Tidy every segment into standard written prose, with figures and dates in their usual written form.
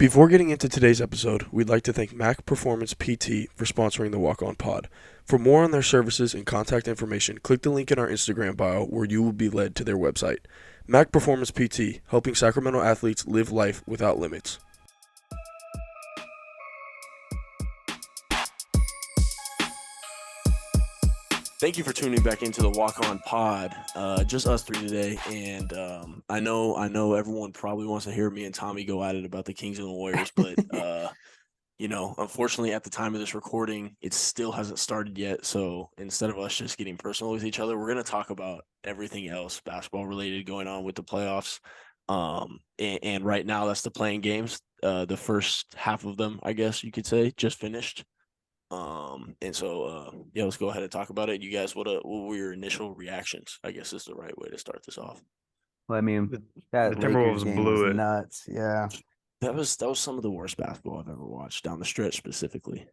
Before getting into today's episode, we'd like to thank Mac Performance PT for sponsoring the Walk On Pod. For more on their services and contact information, click the link in our Instagram bio where you will be led to their website. Mac Performance PT, helping Sacramento athletes live life without limits. Thank you for tuning back into the Walk On Pod. Just us three today, and I know everyone probably wants to hear me and Tommy go at it about the Kings and the Warriors, but unfortunately, at the time of this recording, it still hasn't started yet. So instead of us just getting personal with each other, we're gonna talk about everything else basketball related going on with the playoffs. And right now, that's the playing games. The first half of them, I guess you could say, just finished. Let's go ahead and talk about it. You guys, what were your initial reactions? I guess is the right way to start this off. Well, I mean, The that Lakers Timberwolves game blew was it. nuts. Yeah. That was some of the worst basketball I've ever watched down the stretch specifically.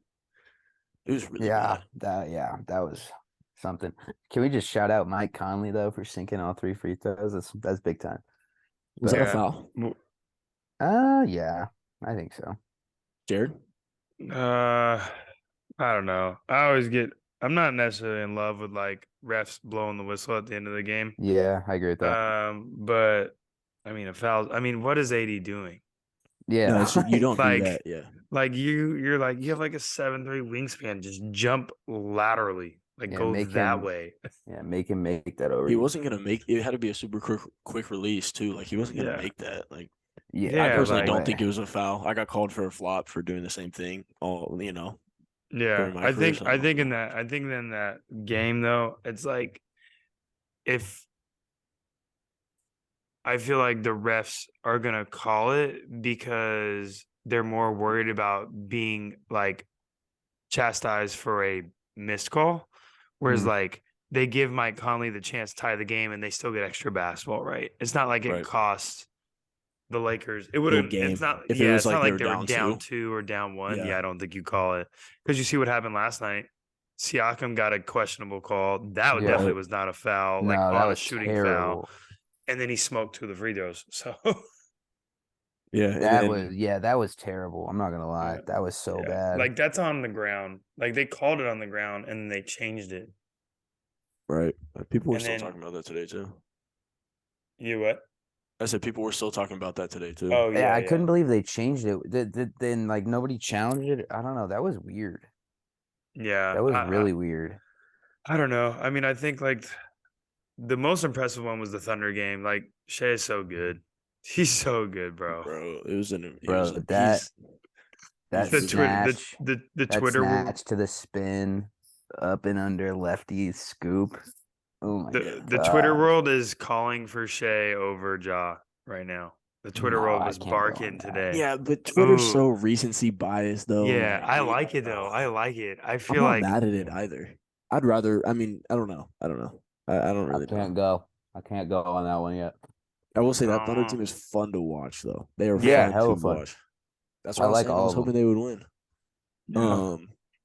It was really Yeah. bad. That was something. Can we just shout out Mike Conley though for sinking all three free throws? That's big time. Was that a Yeah. foul? Yeah, I think so. Jared? I don't know. I'm not necessarily in love with like refs blowing the whistle at the end of the game. Yeah, I agree with that. But I mean, a foul. I mean, what is AD doing? Yeah. No, you don't Like- do that. Yeah. Like you have like a 7'3" wingspan. Just jump laterally, like Yeah, go make that him- way. Yeah, make him make that over. He wasn't gonna make it. Had to be a super quick release too. Like he wasn't gonna Yeah. make that. Like I Yeah, personally like- don't think it was a foul. I got called for a flop for doing the same thing. Yeah, during my I career, think so I think in that game though, it's like if I feel like the refs are gonna call it because they're more worried about being like chastised for a missed call, whereas Mhm. like they give Mike Conley the chance to tie the game and they still get extra basketball, right? It's not like it Right. costs the Lakers. It wouldn't. game. It's not. If it Yeah, was it's like not they like were they were down down 2. 2 or down 1. Yeah. Yeah, I don't think you call it because you see what happened last night. Siakam got a questionable call. That Yeah. definitely was not a foul, like No, that on a was shooting terrible. foul. And then he smoked 2 of the free throws. So Yeah. That was terrible. I'm not gonna lie. Yeah. That was so yeah. bad. Like that's on the ground. Like they called it on the ground and then they changed it. Right. People were And still then- talking about that today too. You what? I said people were still talking about that today too. Oh yeah. I couldn't believe they changed it. Then like nobody challenged it. I don't know. That was weird. Yeah. That was really weird. I don't know. I mean, I think like the most impressive one was the Thunder game. Like Shea is so good. He's so good, bro. Bro, it was an Bro, he's- that The he's- Twitter, snatch, the that Twitter, snatch to the spin, up and under lefty scoop. Oh my the Twitter God. world is calling for Shea over Ja right now. The Twitter No, world I was can't go on barking that. today. Yeah, but Twitter's Ooh. so recency biased though. Yeah, like, I like it though. I like it. I I'm feel not like mad at it either. I'd rather. I mean, I don't know. I don't really know. I can't go on that one yet. I will say that Thunder Aw. team is fun to watch though. They are Yeah, fun hella to fun. watch. That's I why I was like saying I all was of 'em. hoping they would win. Yeah.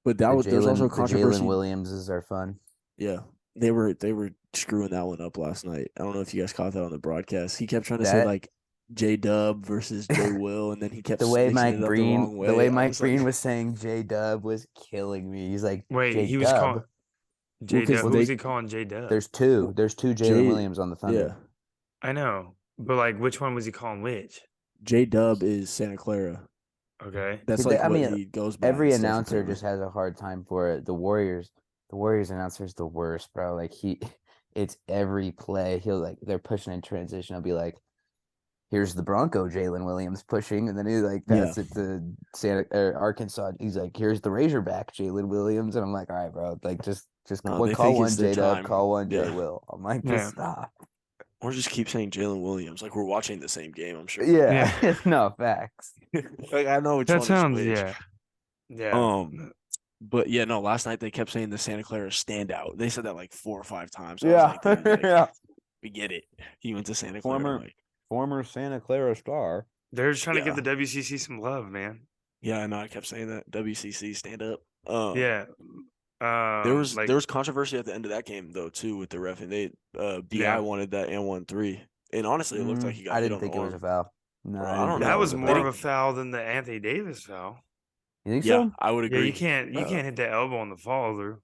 But there's also The controversy. Jalen Williamses are fun. Yeah, they were screwing that one up last night. I don't know if you guys caught that on the broadcast. He kept trying to say That- like J Dub versus J Will, and then he kept The way mixing Mike it up the wrong way. the way I Mike was like- Breen was saying J Dub was killing me. He's like, wait, J he was Dub. calling J 'cause Dub. they- Who's he calling J Dub? There's two Jalen J- Williams on the Thunder. Yeah, I know, but like, which one was he calling which? J Dub is Santa Clara. Okay. That's They- like I what mean, he goes by. Every and stuff, announcer apparently. just has a hard time for it. The Warriors announcer is the worst, bro. Like it's every play. He'll like they're pushing in transition. I'll be like, here's the Bronco Jalen Williams pushing, and then he like Yeah. pass it to Arkansas. He's like, here's the Razorback Jalen Williams, and I'm like, all right, bro, like just No, what they call think one it's their J Dub, time. call one J Yeah. Will. I'm like, Yeah. just stop. Or just keep saying Jalen Williams. Like we're watching the same game. I'm sure. Yeah, no facts. Like I know which That one sounds is which. yeah. But yeah, no. Last night they kept saying the Santa Clara standout. They said that like 4 or 5 times. I was like, dude, like, yeah. we get it. He went to Santa Clara. Former- like, Former Santa Clara star. They're just trying to Yeah. give the WCC some love, man. yeah, I know. I kept saying that. WCC stand up. Yeah. There was like, there was controversy at the end of that game though too with the ref, and they BI Yeah. wanted that and 1-3, and honestly it looked like he got I hit didn't on the think it was a arm. foul. No, Bro, I don't That know. was They more of didn't- a foul than the Anthony Davis foul. You think Yeah, so? I would Yeah, agree. you can't Uh, hit the elbow on the follow through.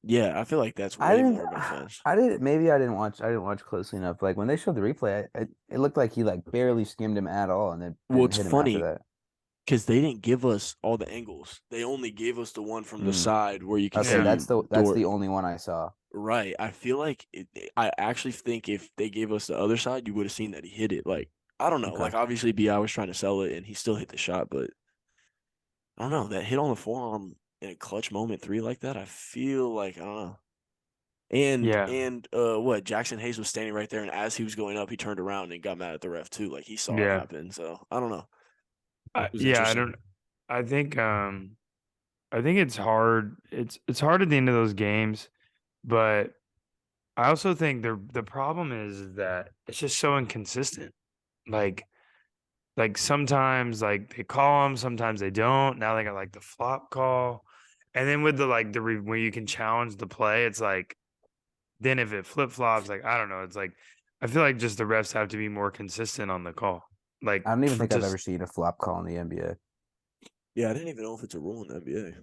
Yeah, I feel like that's I way didn't. more of an offense. I didn't. Maybe I didn't watch. I didn't watch closely enough. Like when they showed the replay, it looked like he like barely skimmed him at all, and then Well, didn't it's hit him after funny that. because they didn't give us all the angles. They only gave us the one from the Mm. side where you can Okay, Yeah. see that's Dort. the only one I saw. Right. I feel like I actually think if they gave us the other side, you would have seen that he hit it. Like, I don't know. Okay. Like, obviously, Bi was trying to sell it, and he still hit the shot, but I don't know. That hit on the forearm in a clutch moment 3 like that, I feel like I don't know. Yeah. And what Jackson Hayes was standing right there, and as he was going up, he turned around and got mad at the ref too. Like he saw it Yeah. happen. So I don't know. It was Yeah, interesting. I think it's hard. It's hard at the end of those games, but I also think the problem is that it's just so inconsistent. Like sometimes like they call them, sometimes they don't. Now they got like the flop call, and then with the like where you can challenge the play, it's like then if it flip flops, like I don't know. It's like I feel like just the refs have to be more consistent on the call. Like I don't even think I've just- ever seen a flop call in the NBA. Yeah, I didn't even know if it's a rule in the NBA.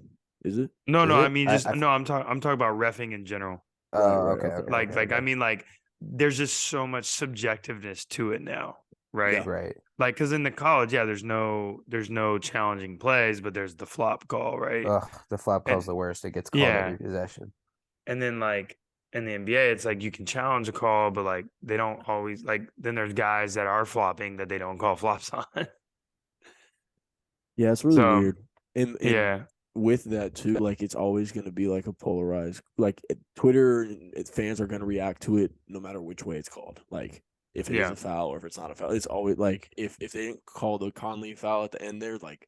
Is it? No, Is no. I it? mean, I- just I- no. I'm talking about reffing in general. Oh, right, okay, okay, okay, Like, okay, I okay. mean, like, there's just so much subjectiveness to it now, right? Yeah. Right. Like, because in the college, yeah, there's no challenging plays, but there's the flop call, right? Ugh, the flop call's And- the worst. It gets called yeah. every possession. And then like in the NBA, it's like you can challenge a call, but like they don't always like. Then there's guys that are flopping that they don't call flops on. Yeah, it's really So, weird. And yeah, with that too, like it's always going to be like a polarized. Like Twitter fans are going to react to it no matter which way it's called. Like if it is Yeah. a foul or if it's not a foul, it's always like if they didn't call the Conley foul at the end there, like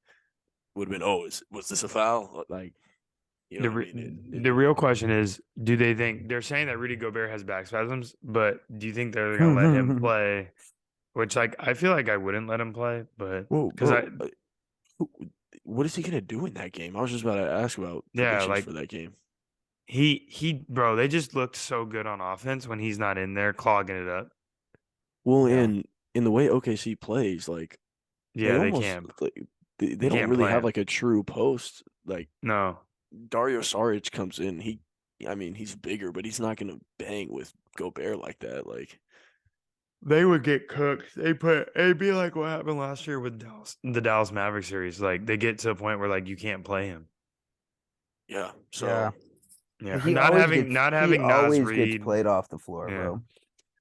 would have been was this a foul? Like you know the what I mean? the real question is, do they think they're saying that Rudy Gobert has back spasms? But do you think they're gonna let him play? Which like I feel like I wouldn't let him play, but Whoa, because bro, what is he gonna do in that game? I was just about to ask about Yeah, predictions like- for that game. he bro, they just looked so good on offense when he's not in there clogging it up. Well, Yeah. and in the way OKC plays, like Yeah, they almost can't. like, they don't can't really play have him. like a true post. Like No. Dario Saric comes in, I mean, he's bigger, but he's not gonna bang with Gobert like that. Like They would get cooked. It'd be like what happened last year with the Dallas Mavericks series. Like they get to a point where like you can't play him. yeah, so Yeah. Yeah, He not always having gets, not he having Nas always Reed, gets played off the floor, Yeah. bro.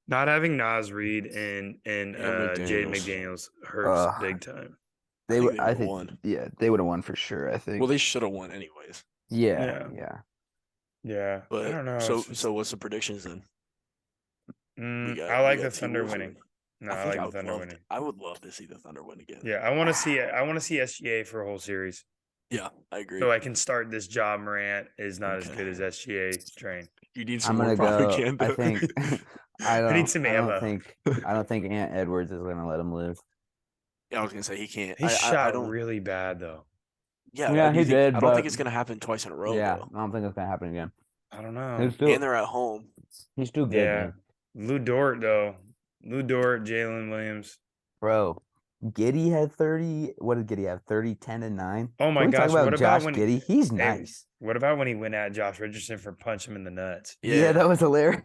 not having Nas Reed and Jaden McDaniels. McDaniels hurts Ugh. big time. They think would. they I would've think. won. Yeah, they would have won for sure. I think. well, they should have won anyways. yeah, Yeah. yeah. Yeah, But I don't know. So it's just- so what's the predictions then? I like we the got Thunder T-Wolves winning. No, I I think like the Thunder winning. I would love to see the Thunder win again. Yeah, I want to see it. I want to see SGA for a whole series, Yeah, I agree. so I can start this job. Morant is not as Okay. good as SGA train. You need I'm some gonna more go. propaganda. I think. I I don't. need some I don't ammo. think. I don't think Ant Edwards is gonna let him live. Yeah, I was gonna say he can't. He I shot don't. really bad though. Yeah, Yeah, do you he think- did, I don't think but- it's gonna happen twice in a row. Yeah, though. I don't think it's gonna happen again. I don't know. He's still. And they're at home. He's too good, Yeah, man. Lou Dort though. Lou Dort, Jalen Williams. Bro. Giddy had 30. What did Giddy have? 30, 10, and 9. Oh my Can we gosh! talk about What about Josh when Giddy? He's Hey, nice. What about when he went at Josh Richardson for punching him in the nuts? Yeah, that was hilarious.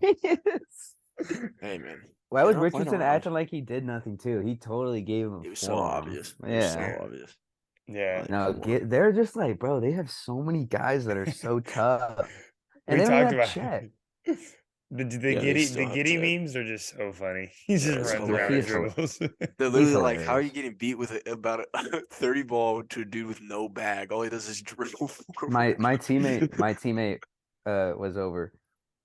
Hey man, Why was They're not playing Richardson around. acting like he did nothing too? He totally gave him. it was a so forearm. obvious. It was Yeah. so obvious. Yeah, Like, No, come on. they're just like, bro. They have so many guys that are so tough, and we they don't talked even about have Chet. the Yeah, they still Giddy have Giddy Chet. memes are just so funny. He Yeah, just it's runs around and hilarious. dribbles. They're literally He's like, "How are you hilarious. getting beat with about a 30 ball to a dude with no bag? All he does is dribble forward." My teammate was over,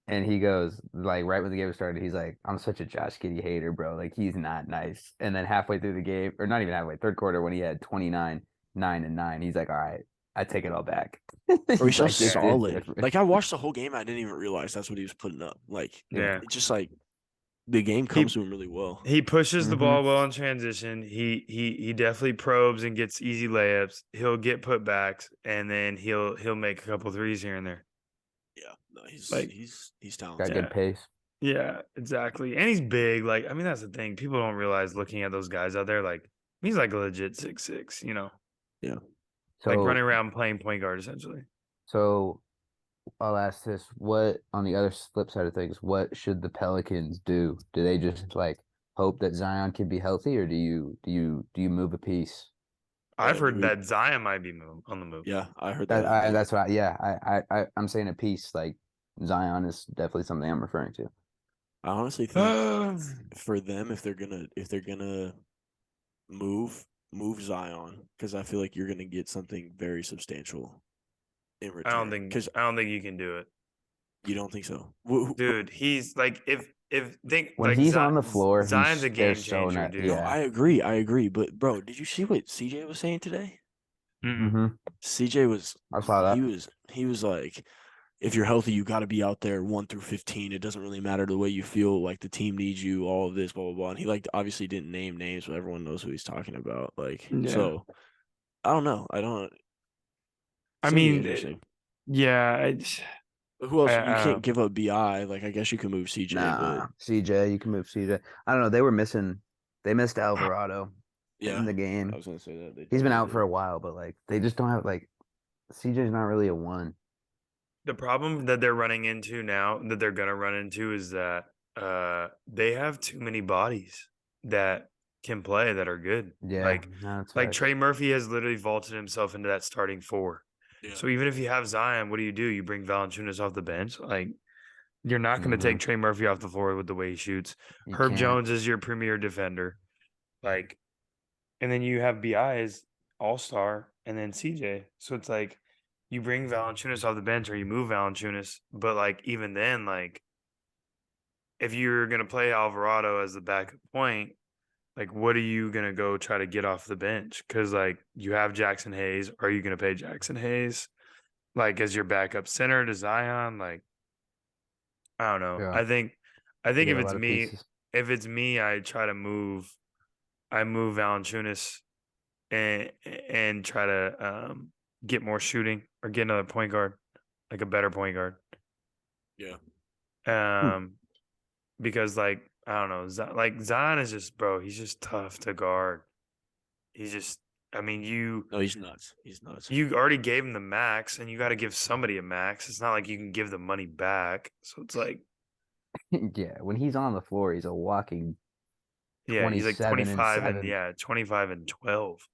and he goes like right when the game started, he's like, "I'm such a Josh Giddey hater, bro. Like he's not nice." And then halfway through the game, or not even halfway, third quarter when he had 29, 9, and 9, he's like, "All right, I take it all back." Or he's so like, "This is solid. different." Like I watched the whole game, I didn't even realize that's what he was putting up. Like Yeah. it's just like the game comes to him really well. He pushes the Mhm. ball well in transition. He definitely probes and gets easy layups. He'll get putbacks, and then he'll make a couple threes here and there. Yeah, no, he's Like- he's Got talented. good pace. Yeah, exactly. And he's big. Like, I mean, that's the thing. People don't realize looking at those guys out there, like He's like a legit 6'6", you know, Yeah. like So running around playing point guard essentially. so I'll ask this: what on the other flip side of things? What should the Pelicans do? Do they just like hope that Zion can be healthy, or do you move a piece? I've Do heard we? that Zion might be on the move. Yeah, I heard that That as I well. that's what I, yeah I'm saying a piece like Zion is definitely something I'm referring to. I honestly think for them, if they're gonna move move Zion, because I feel like you're gonna get something very substantial in return. Because I don't think you can do it. you don't think so? Dude, he's like if think When like he's on the floor, Zion's a they're game so changer, not dude. No, yeah. I agree. But bro, did you see what CJ was saying today? Mm-mm. Mm-hmm. CJ was I saw that. he was like, if you're healthy, you got to be out there 1 through 15. It doesn't really matter the way you feel. Like the team needs you. All of this, blah blah blah. And he like obviously didn't name names, but everyone knows who he's talking about. Like Yeah. so, I don't know. I don't. I It's gonna be mean, interesting. yeah, But who else? You I can't don't give up Bi. Like I guess you can move CJ, but Nah, CJ, you can move CJ. I don't know. They missed Alvarado in yeah, the I game. was gonna say that they He's been definitely out for did. a while, but like they just don't have like CJ's not really a one. the problem that they're running into now that they're gonna run into is that they have too many bodies that can play that are good. Yeah, no, that's Like facts. Trey Murphy has literally vaulted himself into that starting four. Yeah, So even if you have Zion, what do? You bring Valanciunas off the bench? Like you're not going to Hmm. take Trey Murphy off the floor with the way he shoots. You Herb can't. Jones is your premier defender. Like, and then you have Bi as all star, and then CJ. So it's like you bring Valanciunas off the bench or you move Valanciunas, but like even then, like if you're gonna play Alvarado as the backup point, like what are you gonna go try to get off the bench? Because like you have Jackson Hayes. Are you gonna pay Jackson Hayes like as your backup center to Zion? Like I don't know. Yeah, I they think got a lot of pieces. if it's me, I move Valanciunas and try to get more shooting or get another point guard, like a better point guard. yeah. Hmm. Because like I don't know, like Zion is just bro, he's just tough to guard. He's just, I mean, No, he's nuts. He's nuts. you already gave him the max, and you got to give somebody a max. It's not like you can give the money back. So it's like, Yeah, when he's on the floor, he's a walking yeah, he's like 27 and 7. 25 and 12.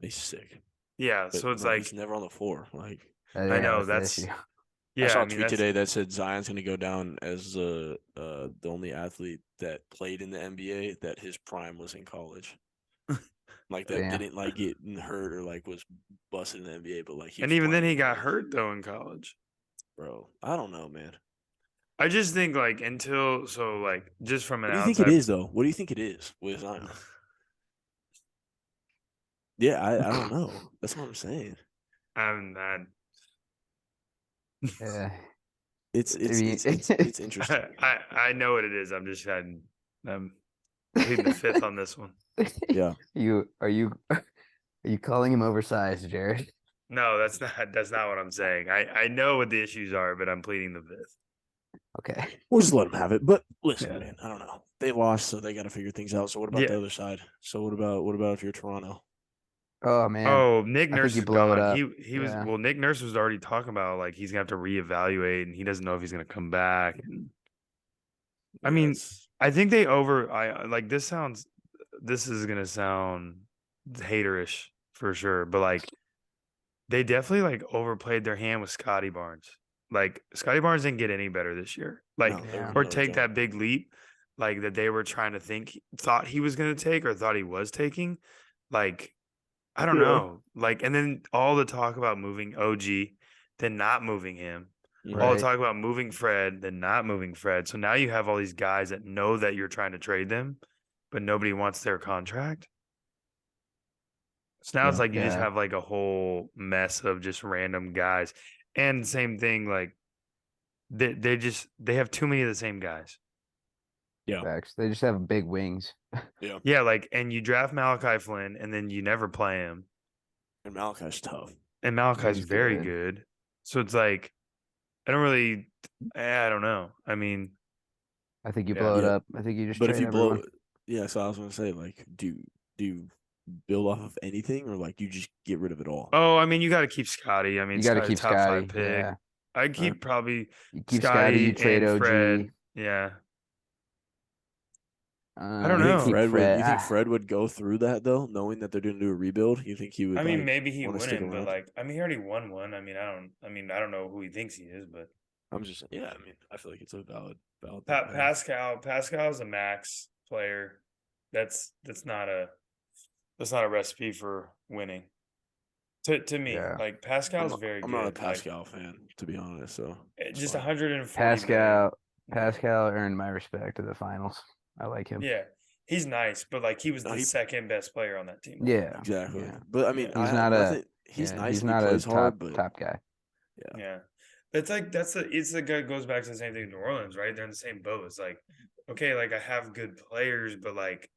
He's sick. Yeah, But so it's bro, he's like never on the floor. Like I Yeah, know that's the issue. I yeah, saw I a mean tweet that's today that said Zion's going to go down as the only athlete that played in the NBA that his prime was in college. Like that Damn. didn't like get hurt or like was busted in the NBA, but like he and was even then playing he in got college. hurt though in college. Bro, I don't know, man. I just think like until so like just from an What do you think it outside is though? What do you think it is with Zion? Yeah, I don't know. That's what I'm saying. I'm not Yeah. It's I it's mean, it's it's it's interesting. I know what it is. I'm just I'm pleading the fifth on this one. Yeah. Are you calling him oversized, Jared? No, that's not what I'm saying. I know what the issues are, but I'm pleading the fifth. Okay. We'll just let them have it. But listen, Yeah. man, I don't know. They lost, so they got to figure things out. So what about Yeah. the other side? So what about if you're Toronto? Oh man, Oh, Nick I think Nurse you is blow it gone. up. He was Yeah. well. Nick Nurse was already talking about like he's gonna have to reevaluate, and he doesn't know if he's gonna come back. And, I Yeah, mean, it's I think they over. I like this sounds. This is gonna sound haterish for sure, but like they definitely like overplayed their hand with Scotty Barnes. Like Scotty Barnes didn't get any better this year. Like no, there was Yeah. or no take jump. that big leap, like that they were trying to thought he was gonna take or thought he was taking. Like I don't Yeah. know. Like, and then all the talk about moving OG, then not moving him. All the Right. talk about moving Fred, then not moving Fred. So now you have all these guys that know that you're trying to trade them, but nobody wants their contract. So now it's Yeah. like you just Yeah. have like a whole mess of just random guys. And same thing, like they have too many of the same guys. Yeah. Facts. They just have big wings. Yeah. Yeah, like and you draft Malachi Flynn and then you never play him. And Malachi's tough. And Malachi's He's very good. good. So it's like I don't know. I mean, I think you yeah. blow it Yeah. up. I think you just But if trade you blow everyone. yeah, so I was gonna say, like, do build off of anything, or like you just get rid of it all? Oh, I mean, you got to keep Scotty. I mean, You got to Scotty keep top Scotty. 5 pick. Yeah. I'd keep Right. probably You keep Scotty. You Scotty trade and OG. Fred. Yeah. I don't You think know. Keep Fred would? Fred. You think Fred would go through that though, knowing that they're going to do a rebuild? You think he would? I mean, like, maybe he want to stick wouldn't, but around? like, I mean, he already won one. I mean, I don't know who he thinks he is, but I'm just yeah. I mean, I feel like it's a valid thing to have. Pascal is a max player. That's not a recipe for winning. To me, Yeah. like Pascal's very I'm good. not a like, Pascal fan, to be honest. So it's just fine. 140 million. Pascal earned my respect in the finals. I like him. Yeah, he's nice, but like he was No, the he- second best player on that team. Yeah. Exactly. Yeah. But I mean, Yeah. He's not a nothing. He's yeah, nice he's and he not a plays top hard, but top guy. yeah. Yeah. It's like it's the guy goes back to the same thing in New Orleans, right? They're in the same boat. It's like, okay, like I have good players, but like,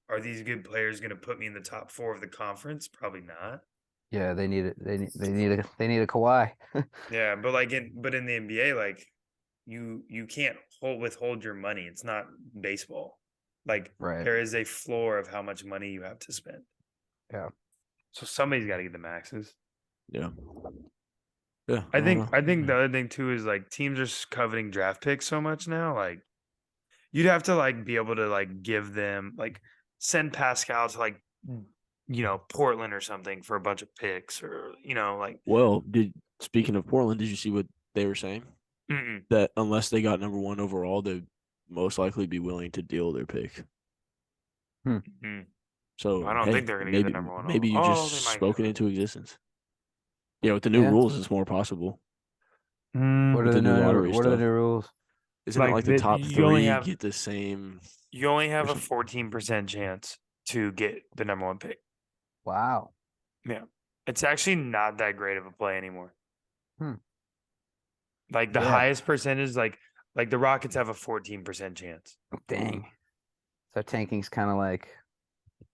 are these good players gonna put me in the top 4 of the conference? Probably not. Yeah, they need it. They need a Kawhi. Yeah, but like in the NBA, like you can't withhold your money. It's not baseball. Like Right. there is a floor of how much money you have to spend. Yeah. So somebody's got to get the maxes. Yeah. Yeah. I don't think know. the other thing too is like teams are coveting draft picks so much now. Like you'd have to like be able to like give them like send Pascal to like Portland or something for a bunch of picks or like Well, speaking of Portland, did you see what they were saying? mm-mm. That unless they got number 1 overall, they'd most likely be willing to deal their pick. Mm. So I don't hey, think they're going to get the maybe number 1. maybe you Oh, just they might spoke it go. into existence. Yeah, with the new Yeah. rules, it's more possible. What are With the the new new lottery what are the stuff. new rules? Isn't it Like like the that top you only 3 have- get the same? You only have a something. 14% chance to get the number 1 pick. Wow. Yeah. It's actually not that great of a play anymore. Like the Yeah. highest percentage, like the Rockets have a 14% chance. Dang. So tanking's kind of like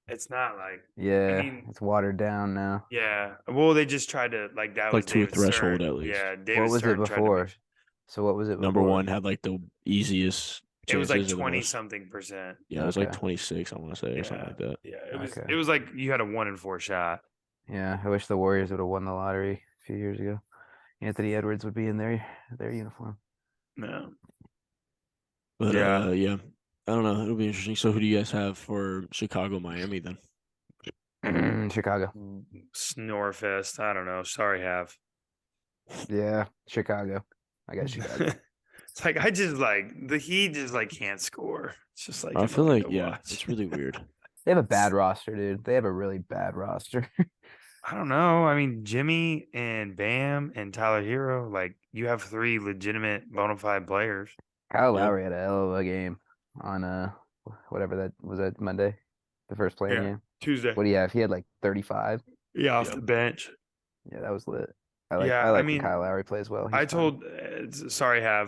It's not like yeah, it's watered down now. yeah. Well, they just tried to like that Like was to a David threshold Stern. at least. Yeah, David What was Stern it tried to before? make So what was it before? Number 1 had like the easiest. it was like chances or the 20 most- something percent. Yeah, it was like Okay. 26. I want to say or something like that. Yeah, Okay. it was like you had a 1 in 4 shot. Yeah, I wish the Warriors would have won the lottery a few years ago. Anthony Edwards would be in their uniform. No. But Yeah. yeah, I don't know. It'll be interesting. So who do you guys have for Chicago, Miami then? Chicago. Snorefest. I don't know. Sorry, have. Yeah, Chicago. I got Chicago. It's like I just like the Heat just like can't score. It's just like I feel like to yeah, watch. it's really weird. They have a bad roster, dude. They have a really bad roster. I don't know. I mean, Jimmy and Bam and Tyler Hero, like you have 3 legitimate bona fide players. Kyle Yeah. Lowry had a hell of a game on whatever that was, that Monday, the first play Yeah. game. Tuesday. What do you have? He had like 35. Yeah, off Yeah. the bench. Yeah, that was lit. Yeah, I like mean, when Kyle Lowry plays well. He's I fun. told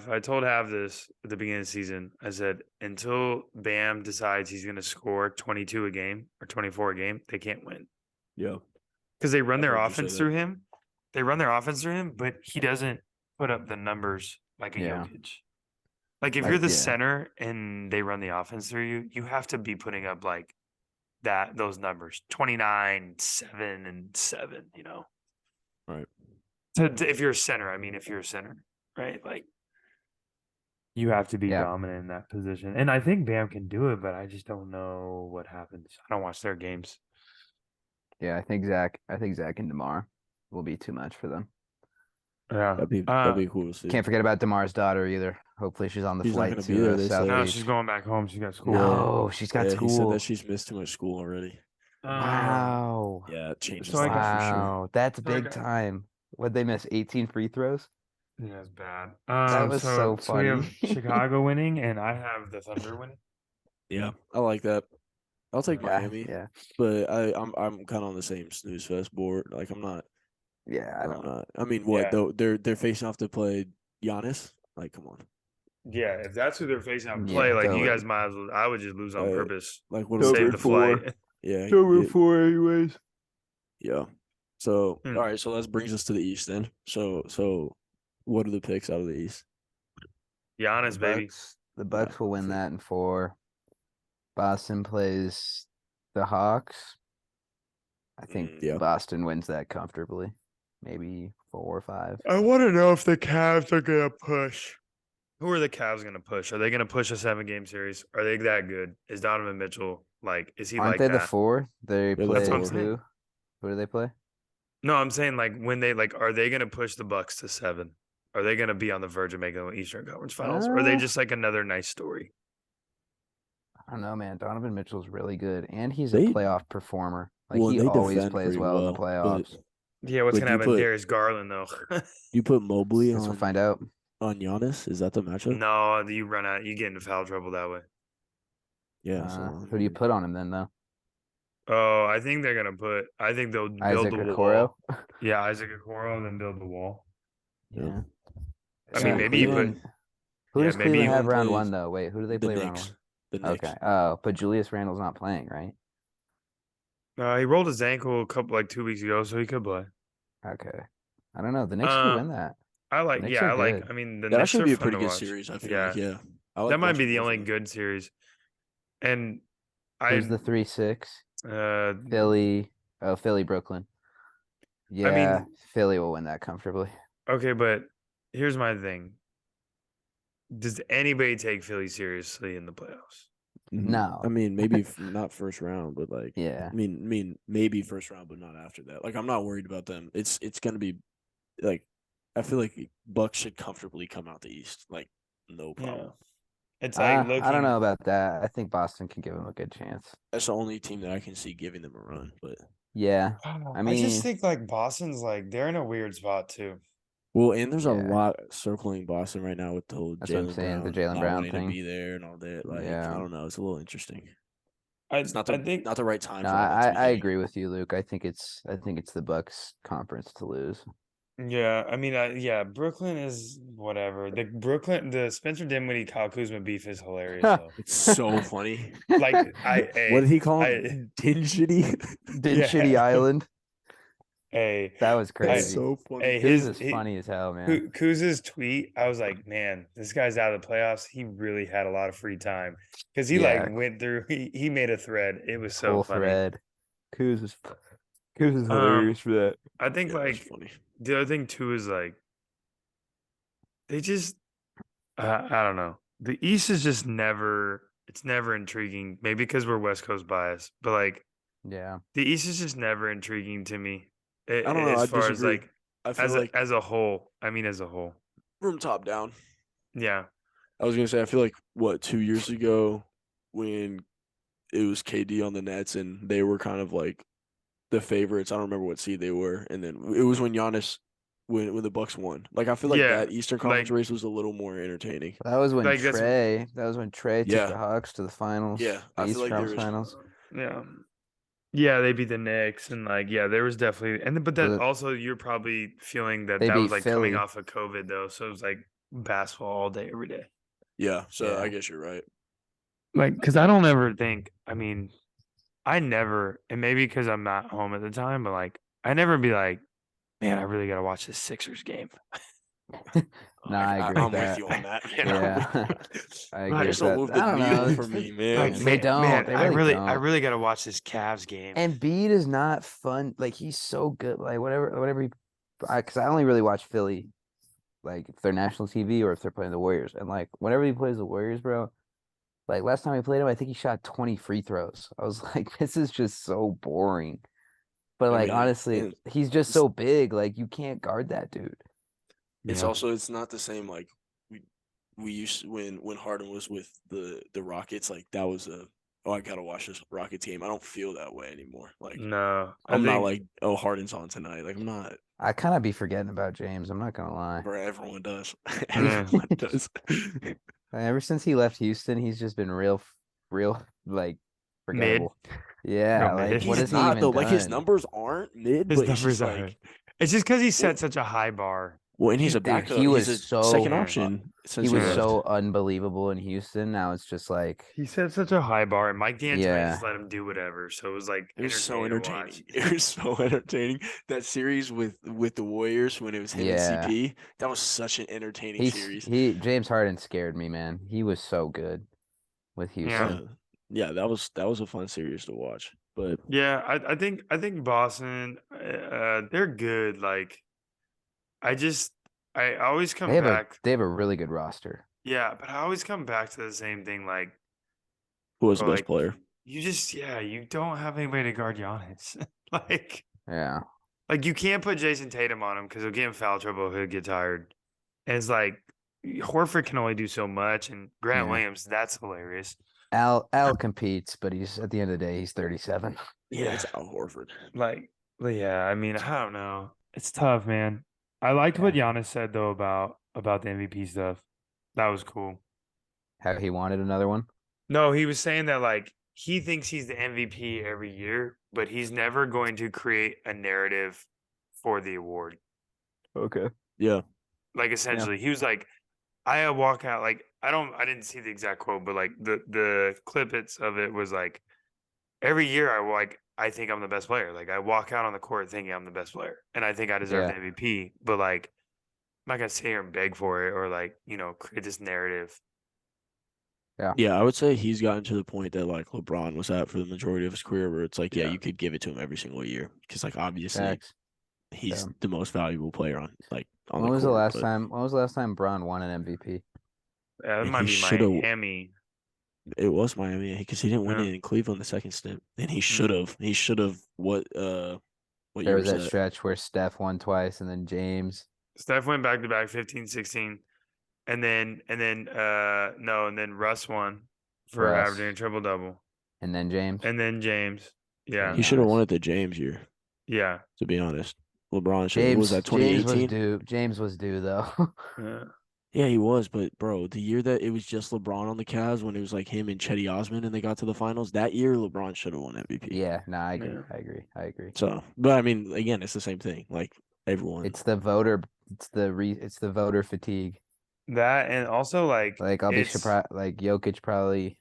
I told Have this at the beginning of the season. I said until Bam decides he's going to score 22 a game or 24 a game, they can't win Yeah. because they run I've their heard you say offense that. through him. They run their offense through him, but he doesn't put up the numbers like a Yeah. Jokic. Like if Like, you're the yeah. center and they run the offense through you, you have to be putting up like those numbers 29, 7, and 7. Right. If you're a center, I mean, if you're a center, right? Like you have to be Yeah. dominant in that position. And I think Bam can do it, but I just don't know what happens. I don't watch their games. Yeah, I think Zach and DeMar will be too much for them. Yeah. That'd be cool to see. Can't forget about DeMar's daughter either. Hopefully she's on the She's not flight gonna to be there, they South said. No, Beach. she's going back home. She got school. No, she's got Yeah, he said school. that she's missed too much school already. Wow. Yeah, it changes So I things got- for sure. Wow, that's So I big got- time. What'd they miss? 18 free throws? Yeah, it's bad. That was so we have funny. Chicago winning, and I have the Thunder winning. Yeah, I like that. I'll take Yeah, Miami, yeah, but I'm kind of on the same snooze fest board. Like I'm not. yeah. I I'm don't know. not. I mean, what Yeah. though? They're facing off to play Giannis. Like, come on. Yeah, if that's who they're facing out Yeah, play, like totally. you guys might as well. I would just lose on Right. purpose. Like what? Over Save the four. flight. Yeah. Over it- 4 anyways. Yeah. So Hmm. all right. So that brings us to the East then. So what are the picks out of the East? Giannis, baby. The Bucks will win see. that in 4. Boston plays the Hawks. I think Yeah. Boston wins that comfortably. Maybe 4 or 5. I want to know if the Cavs are gonna push. Who are the Cavs gonna push? Are they gonna push a 7-game series? Are they that good? Is Donovan Mitchell like? Is he Aren't like they the that? 4? They They're the play That's what I'm four. saying. who? Who do they play? No, I'm saying like when they like, are they gonna push the Bucks to 7? Are they gonna be on the verge of making the Eastern Conference Finals? Or are they Uh, just like another nice story? I don't know, man. Donovan Mitchell's really good, and he's a They playoff performer. Like well, and he they always defend plays pretty well in the well, but playoffs. Yeah, what's but gonna you happen? put Darius Garland though. you put Mobley Guess we'll find out. on Giannis. Is that the matchup? No, you run out. You get into foul trouble that way. Yeah. So I Who do you mean, put on him then, though? Oh, I think they're gonna put. I think they'll build Isaac the Okoro? wall. Yeah, Isaac Okoro, and then build the wall. Yeah. I So mean, maybe you put. Cleveland. Who Yeah, does maybe Cleveland you have round plays 1 though? Wait, who do they the play round Knicks. 1? The Knicks. Okay. Oh, but Julius Randle's not playing, right? He rolled his ankle a couple 2 weeks ago, so he could play. Okay. I don't know. The Knicks could win that. I like. Knicks Yeah, are I like. good. I mean, the That Knicks actually are be a fun pretty to good watch. series. I feel Yeah, like. Yeah. I like that might be watching the both of only them. good series. And Who's the 3-6? Uh, Philly. Oh, Philly, Brooklyn. I mean, Yeah, Philly will win that comfortably. okay, but here's my thing. Does anybody take Philly seriously in the playoffs? No. I mean, maybe not first round, but like, Yeah. I mean, maybe first round, but not after that. Like, I'm not worried about them. It's gonna be like, I feel like Bucks should comfortably come out the East, like, no problem. It's like looking. I don't know about that. I think Boston can give them a good chance. That's the only team that I can see giving them a run. But Yeah. I mean, just think like Boston's like they're in a weird spot too. well, and there's a Yeah. lot circling Boston right now with the whole That's what I'm Jalen saying, the Brown Jalen not Brown wanting thing. to be there and all that. Like, Yeah. I don't know. It's a little interesting. I It's not I think not the right time no, for all that to be I happening. agree with you, Luke. I think it's the Bucks conference to lose. yeah. I mean, yeah. Brooklyn is whatever. The Spencer Dinwiddie Kyle Kuzma beef is hilarious though. It's so funny. Like What did he call him? Dinshitty? Shitty Island. Hey, That was That's crazy. so funny. hey, His is funny as hell, man. Kuz's tweet, I was like, man, this guy's out of the playoffs. He really had a lot of free time because he Yeah. like went through. He made a thread. It was so Full funny. thread. Kuz is hilarious for that. I think Yeah, that's like funny. the other thing too is like they just I don't know. The East is just never. It's never intriguing. Maybe because we're West Coast biased, but like Yeah. the East is just never intriguing to me. I don't know. As I far as disagree. like I feel like as a whole. I mean, as a whole. from top down. Yeah. I was gonna say I feel like 2 years ago when it was KD on the Nets and they were kind of like the favorites. I don't remember what seed they were, and then it was when Giannis when the Bucks won. Like I feel like Yeah, that Eastern Conference like- race was a little more entertaining. That was when Like, that's- Trey. That was when Trey Yeah. took the Hawks to the finals. Yeah, the I feel Eastern like there Conference was- finals. Yeah. Yeah, they beat the Knicks and like there was definitely but then The- also you're probably feeling that They that was beat like coming Philly. off of COVID though, so it was like basketball all day every day. Yeah, so I Yeah. guess you're right. Like cuz I don't ever think, I mean, I never, and maybe cuz I'm not home at the time, but like I never be like, man, I really got to watch this Sixers game. Nah, I agree I'm with with that. you on that. Man. Yeah. I I agree just with don't move that. the I don't needle know. for me, man. Like, They don't. Man, They I really I don't. really got to watch this Cavs game. Embiid is not fun. Like he's so good. Like whatever he, because I only really watch Philly, like if they're national TV or if they're playing the Warriors. And like whenever he plays the Warriors, bro, like last time he played him, I think he shot 20 free throws. I was like, this is just so boring. But I like mean, honestly, and he's just so big. Like you can't guard that dude. It's Yeah. also it's not the same like we used to, when Harden was with the Rockets, like that was I gotta watch this Rockets game. I don't feel that way anymore. Like No, I'm not like, oh, Harden's on tonight. Like I'm not. I kind of be forgetting about James. I'm not gonna lie. Bro, everyone does. Yeah. Everyone does. Ever since he left Houston, he's just been real like Mid. forgettable. Yeah, Real like mid. what He's has he not even though. Like his done? numbers aren't mid, His but it's just numbers like aren't. It's just because he set Well- such a high bar. well, and he's a Dude, backup. he was he's a so second good. option. He Since was Yeah. left. so unbelievable in Houston. Now it's just like He set such a high bar, and Mike D'Antoni Yeah. just let him do whatever. So it was like It was so entertaining to entertaining. watch. It was so entertaining. That series with the Warriors when it was him Yeah. and CP, that was such an entertaining series. James Harden scared me, man. He was so good with Houston. Yeah. Yeah, that was a fun series to watch. But Yeah, I think Boston, they're good. Like I always come back. They have a really good roster. Yeah, but I always come back to the same thing. Like, who was the bro, best like player? you don't have anybody to guard Giannis. like, Yeah. like you can't put Jason Tatum on him because he'll get in foul trouble. He'll get tired. And it's like Horford can only do so much, and Grant Yeah. Williams, that's hilarious. Al competes, but he's at the end of the day, he's 37. Yeah, it's Al Horford. Like, yeah, I mean, I don't know. It's tough, man. I liked what Giannis said though about the MVP stuff. That was cool. How he wanted another one. No, he was saying that like he thinks he's the MVP every year, but he's never going to create a narrative for the award. Okay. Yeah. Like essentially, he was like, I walk out like I didn't see the exact quote, but like the clippets of it was like every year I think I'm the best player. Like I walk out on the court thinking I'm the best player, and I think I deserve the MVP. But like I'm not gonna sit here and beg for it or like create this narrative. Yeah, I would say he's gotten to the point that like LeBron was at for the majority of his career, where it's like, yeah, Yeah. you could give it to him every single year because like obviously Facts. he's Yeah. the most valuable player on When the was the court. last but- time? When was the last time Braun won an MVP? That And might he be shoulda- Miami. It was Miami because he didn't win Yeah. it in Cleveland the second stint, and he should have. He should have. What There year was was that that? stretch where Steph won twice, and then James. Steph went back to back 15, 16. And then Russ won for Russ. averaging a triple double. And then James. And then James. Yeah. He should have Nice. won it the James year. Yeah. To be honest, LeBron should. What was that James 2018? was due. James was due though. Yeah. Yeah, he was, but bro, the year that it was just LeBron on the Cavs when it was like him and Chetty Osman and they got to the finals, that year LeBron should have won MVP. Yeah, no, I agree. Yeah. I agree. So, but I mean, again, it's the same thing. Like everyone. It's the voter. It's the voter fatigue. That and also like Like I'll be it's- surprised. Like Jokic probably.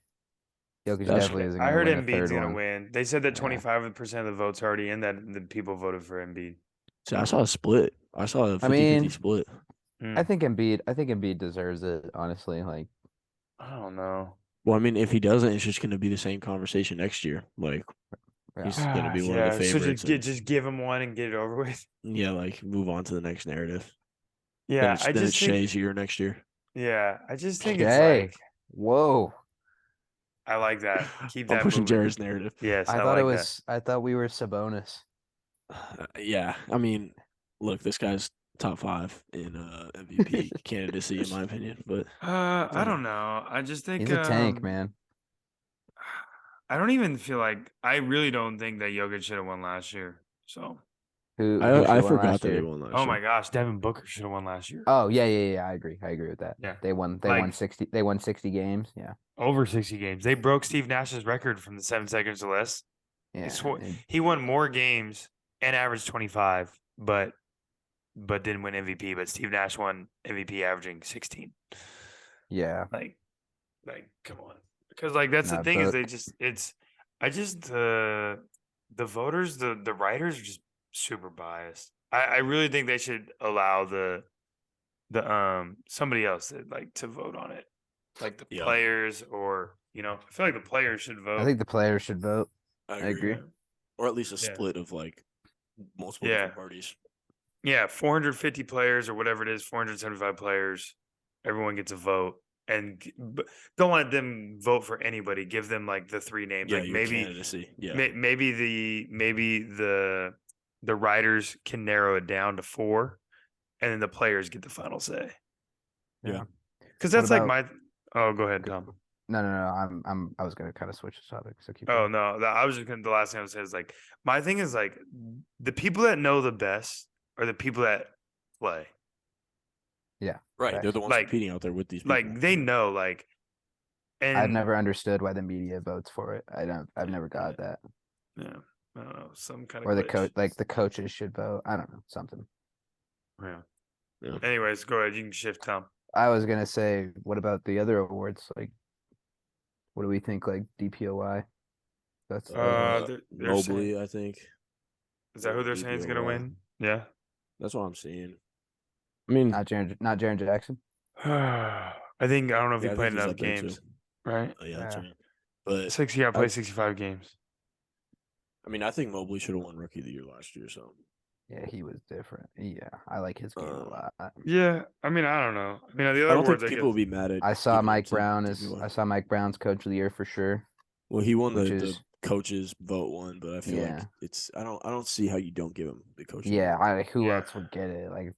Jokic That's- definitely isn't. I Gonna heard win a Embiid's third gonna one. win. They said that Yeah. 25% of the votes already in that the people voted for Embiid. See, I saw a split. I saw a 50-50 mean, split. I think Embiid deserves it. Honestly, like I don't know. Well, I mean, if he doesn't, it's just going to be the same conversation next year. Like, yeah. he's going to be one of the So favorites. just give him one and get it over with. Yeah, like move on to the next narrative. Yeah, then it's Shea's year next year. Yeah, I just think Shay. it's like Whoa. I like that. Keep I'm that pushing moving. Jared's narrative. Yes, I I thought like it was. I thought we were Sabonis. Yeah, I mean, look, this guy's top 5 in MVP candidacy, in my opinion. But that. I don't know. I just think He's a tank, man. I don't even feel like I really don't think that Jokic should have won last year. So Who I should've won forgot last that year? they won last oh year. my gosh, Devin Booker should have won last year. Oh yeah. I agree with that. Yeah. They won. They Like- won 60. They won 60 games. Yeah. Over 60 games. They broke Steve Nash's record from the 7 seconds or less. Yeah. and- He won more games and averaged 25, but didn't win MVP. But Steve Nash won MVP averaging 16. yeah. Like come on, because like that's Nah, the thing is but- the voters, the writers are just super biased. I really think they should allow the somebody else to vote on it, like the Yeah. players or I feel like the players should vote. I think the players should vote. I agree. Or at least a Yeah. split of like multiple Yeah. different parties. Yeah, 450 players or whatever it is, 475 players. Everyone gets a vote, and don't let them vote for anybody. Give them like the 3 names. Yeah, like your maybe candidacy. Yeah. maybe the writers can narrow it down to 4, and then the players get the final say. Yeah. Because What that's like about- my. Oh, go ahead, Tom. No. I was gonna kind of switch the topic. So keep. Oh going. no, I was just gonna. The last thing I was saying is like my thing is like the people that know the best are the people that play. Right. They're the ones Like- competing out there with these people. Like they know like. And I've never understood why the media votes for it. I've never got that. Yeah, I don't know, some kind Or of the glitch. coach, like the coaches should vote. I don't know, something. Yeah. Yeah. Anyways, go ahead. You can shift, Tom. I was gonna say, what about the other awards? Like, what do we think? Like DPOY. That's They're saying- Mobley, I think. is that who they're saying is gonna DPOY. win? Yeah. That's what I'm seeing. I mean, not Jaren Jackson. I don't know if yeah, he I played think he's enough up there, too. games, right? Yeah, that's Yeah. right. But 60. I played I- 65 games. I mean, I think Mobley should have won Rookie of the Year last year. So Yeah, he was different. Yeah, I like his game a lot. Yeah, I mean, I don't know. I mean, the I other don't think awards, I people will guess. be mad at. I saw giving it Mike to Brown DB1. I saw Mike Brown's Coach of the Year for sure. Well, he won which the is- coaches vote one, but I feel like Yeah. it's I don't see how you don't give him the coach. of the Yeah, year. who Yeah. else would get it? Like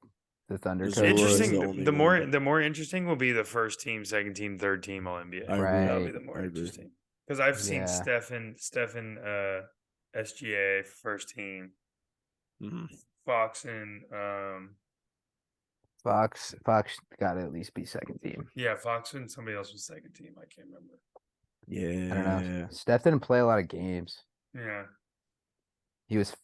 the Thunder Missouri coach. is Interesting. the The, only the more one. the more interesting will be the first team, second team, third team All NBA. I agree. That'll be Right. the more I agree. interesting because I've seen Yeah. Stephen, SGA first team, Mhm. Fox and Fox got to at least be second team. yeah, Fox and somebody else was second team. I can't remember. Yeah. I don't know. Steph didn't play a lot of games. Yeah. He was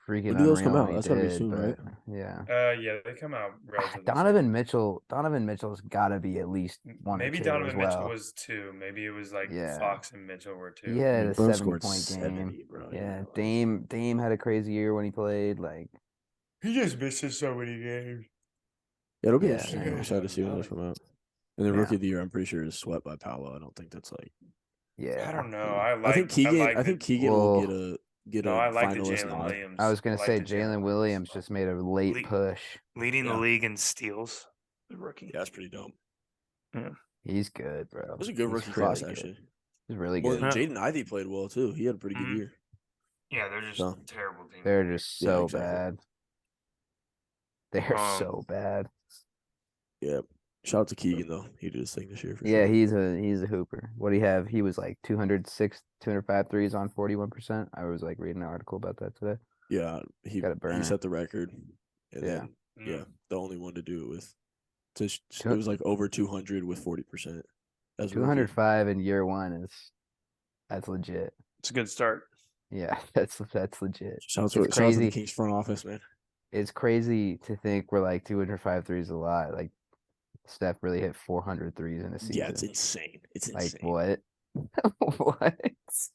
freaking When do those come unreal out? when he That's gotta be did, soon, right? but yeah. Yeah, they come out relatively Donovan soon. Mitchell's got to be at least one Maybe or two Donovan as well. Mitchell was two. Maybe it was like Yeah. Fox and Mitchell were two. He had mean, a bro 70 scored point game. 70, bro. Yeah, like- Dame had a crazy year when he played. Like, He just misses so many games. Yeah, it'll be Yeah, interesting. yeah. I'm excited to see when those come out. And then Yeah. Rookie of the Year, I'm pretty sure is swept by Paolo. I don't think that's like. yeah. I don't know. I I think Keegan. like I think the- Keegan Well, will get a No, I like the finalist Jalen nod. Williams. I was gonna like say the Jalen Williams just made a late Le- push. leading Yeah. the league in steals. The rookie. Yeah, that's pretty dope. He's good, bro. It was a good He's rookie really class good. actually. He's really Well, good. and Yeah. Jaden Ivey played well too. He had a pretty good Mhm. year. Yeah, they're just So- terrible team. They're just Yeah, so exactly. bad. They're Um, so bad. Yeah. Shout out to Keegan though. He did his thing this year for Yeah, sure. he's a hooper. What do you have? He was like 206, 205 threes on 41%. I was like reading an article about that today. Yeah, he Got a burner. set the record. And Yeah. then, yeah, the only one to do it with. It Two- was like over 200 with 40%. As a rookie. 205 in year one that's legit. It's a good start. Yeah, that's legit. Shout out It's to the crazy. Kings front office, man. It's crazy to think we're like 205 threes a lot. Like Steph really hit 400 threes in a season. Yeah, it's insane. It's like insane. what? What?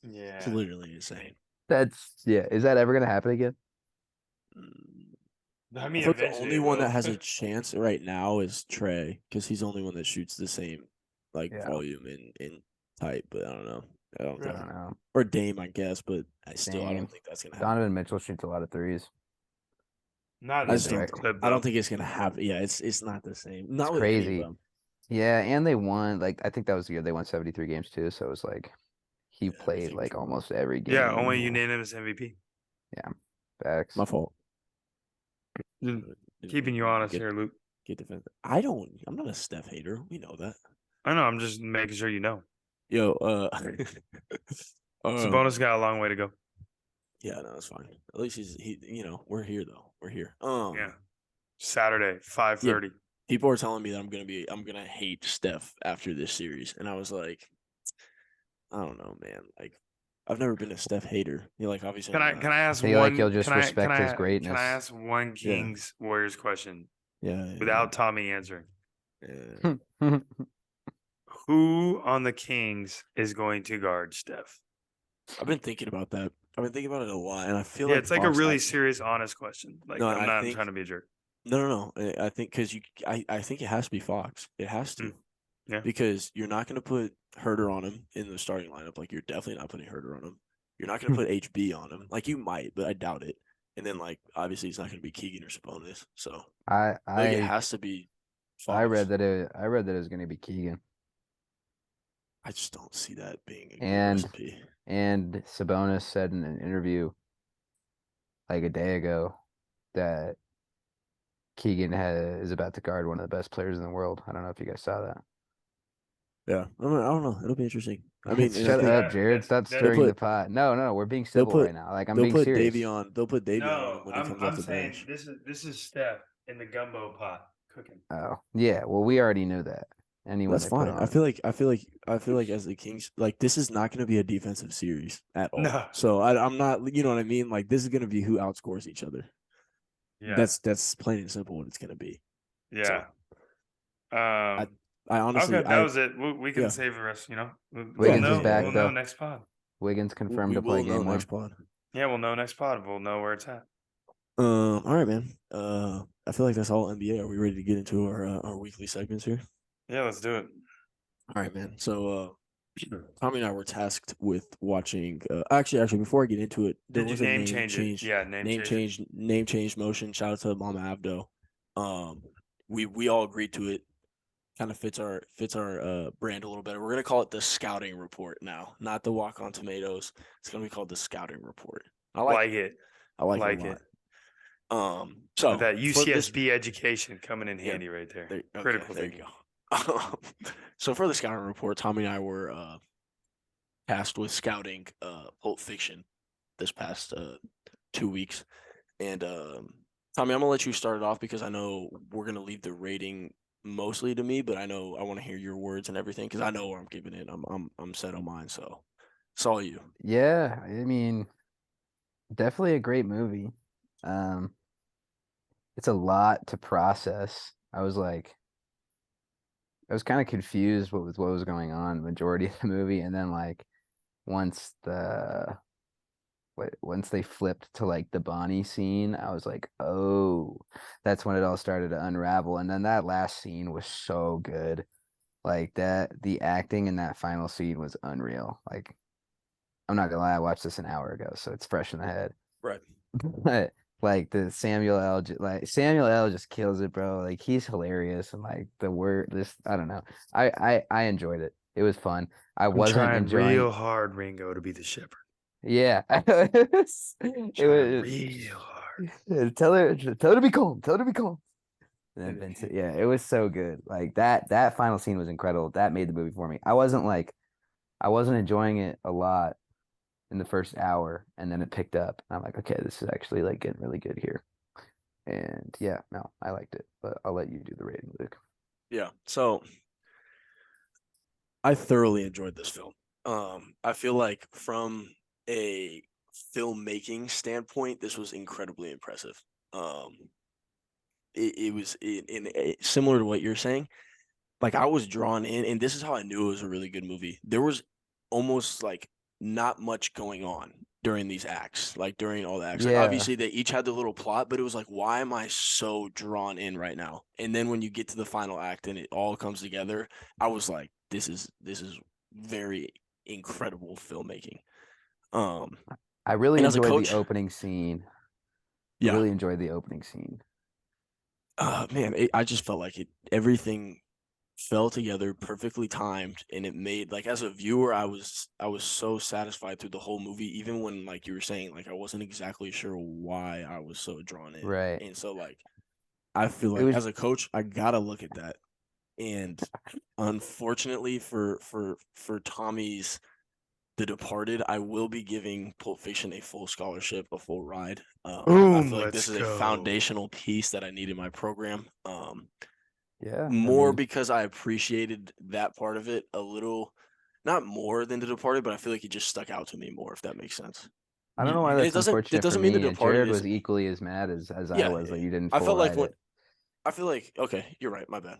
Yeah. It's literally insane. Is that ever gonna happen again? I I mean, think the eventually only it one will. that has a chance right now is Trey, because he's the only one that shoots the same like Yeah. volume and type. But I don't know. I don't I think, don't know. or Dame, I guess. But I Dame. don't think that's gonna happen. Donovan Mitchell shoots a lot of threes. Not I the just same don't- clip. I don't though. think it's gonna happen. Yeah, it's not the same. Not It's with any of crazy. them. Yeah, and they won. Like I think that was the year they won 73 games too. So it was like he played everything like drew. almost every game. Yeah, only unanimous MVP. Facts. My fault. Keeping you honest Get- here, Luke. Get defensive. I'm not a Steph hater. We know that. I know. I'm just making sure you know. Yo, Sabonis got a long way to go. Yeah, no, that's fine. At least we're here though. We're here. Yeah. Saturday, 5:30. People are telling me that I'm gonna hate Steph after this series, and I was like, I don't know, man. Like, I've never been a Steph hater. Obviously. Can I'm I not. ask Feel one? like you'll just can I- respect can his I- greatness. Can I ask one Kings Warriors question Yeah. without Tommy answering? Yeah. Who on the Kings is going to guard Steph? I've been thinking about that. I've been thinking about it a lot, and I feel Yeah, like it's like a Fox really has- serious, honest question. Like No, I'm I not think- trying to be a jerk. No. I think because I think it has to be Fox. It has to. Yeah. Because you're not going to put Herter on him in the starting lineup. Like, you're definitely not putting Herter on him. You're not going to put HB on him. Like, you might, but I doubt it. And then, obviously, it's not going to be Keegan or Sabonis. So I I think it I has to be Fox. I read that it was gonna be Keegan. I just don't see that being a good And- recipe. And Sabonis said in an interview like a day ago that Keegan is about to guard one of the best players in the world. I don't know if you guys saw that. Yeah. I don't know. It'll be interesting. I mean, and I Shut think up, Jared. Stop they'll stirring the put- pot. No, we're being civil put- right now. Like I'm they'll being put serious. Davion. They'll put Davion on No, him when he I'm comes off the saying bench. this is Steph in the gumbo pot cooking. Oh, yeah. Well, we already knew that. Anyone That's they put fine. on. I feel like as the Kings, this is not going to be a defensive series at all. No. So I'm not. You know what I mean? Like, this is going to be who outscores each other. Yeah, That's plain and simple what it's going to be. yeah. I honestly, Okay, that was it. We can yeah. save the rest. We'll Wiggins know. is back, We'll know though. next pod. Wiggins confirmed we to play will know game one. next pod. Yeah, we'll know next pod. We'll know where it's at. All right, man. I feel like that's all NBA. Are we ready to get into our weekly segments here? Yeah, let's do it. All right, man. So Tommy and I were tasked with watching. Actually, before I get into it, there Did you was a name name change it? change, Yeah, name change it. name change motion. Shout out to Mama Abdo. We all agreed to it. Kind of fits our brand a little better. We're gonna call it the scouting report now, not the walk on tomatoes. It's gonna be called the scouting report. I like Like it. it. I like it a Like it. lot. With So that for this, UCSB education coming in yeah, handy right there. okay, Critical there you thinking. go. So for the scouting report, Tommy and I were tasked with scouting Pulp Fiction this past 2 weeks. And Tommy, I'm gonna let you start it off because I know we're gonna leave the rating mostly to me, but I know I want to hear your words and everything because I know where I'm giving it. I'm set on mine, so it's all you. Yeah, I mean, definitely a great movie. Um, it's a lot to process. I was kind of confused with what was going on majority of the movie, and then like once once they flipped to like the Bonnie scene, I was like, oh, that's when it all started to unravel. And then that last scene was so good. Like that, the acting in that final scene was unreal. Like, I'm not gonna lie, I watched this an hour ago, so it's fresh in the head. Right. But like the Samuel L just kills it, bro. Like he's hilarious and like the word this I don't know. I enjoyed it. It was fun. I I'm wasn't trying enjoying real hard, Ringo, to be the shepherd. yeah. It Trying was real hard. tell her to be calm. Tell her to be calm. And then Vincent, yeah, it was so good. Like that final scene was incredible. That made the movie for me. I wasn't enjoying it a lot in the first hour, and then it picked up. I'm like, okay, this is actually like getting really good here. And yeah, no, I liked it. But I'll let you do the rating, Luke. Yeah. So I thoroughly enjoyed this film. I feel like from a filmmaking standpoint, this was incredibly impressive. Um, it was similar to what you're saying. Like I was drawn in, and this is how I knew it was a really good movie. There was almost like not much going on during these acts, like during all the acts. Like Yeah, obviously they each had the little plot, but it was like, why am I so drawn in right now? And then when you get to the final act and it all comes together, I was like, this is very incredible filmmaking. Um, I really and as a enjoyed the coach, opening scene. I yeah, really enjoyed the opening scene. man, I just felt like it everything fell together perfectly timed and it made like as a viewer I was so satisfied through the whole movie even when like you were saying like I wasn't exactly sure why I was so drawn in. Right. And so like I feel It like was as a coach I gotta look at that. And unfortunately for Tommy's The Departed, I will be giving Pulp Fiction a full scholarship, a full ride. I Boom, feel like let's this is a go. foundational piece that I need in my program. yeah, I More mean, because I appreciated that part of it a little, not more than The Departed, but I feel like it just stuck out to me more, if that makes sense. I don't know why And that's it unfortunate for doesn't mean The me. Departed Jared was isn't. equally as mad as I Yeah, was that you didn't I full felt like ride when it. I feel like okay, you're right. My bad.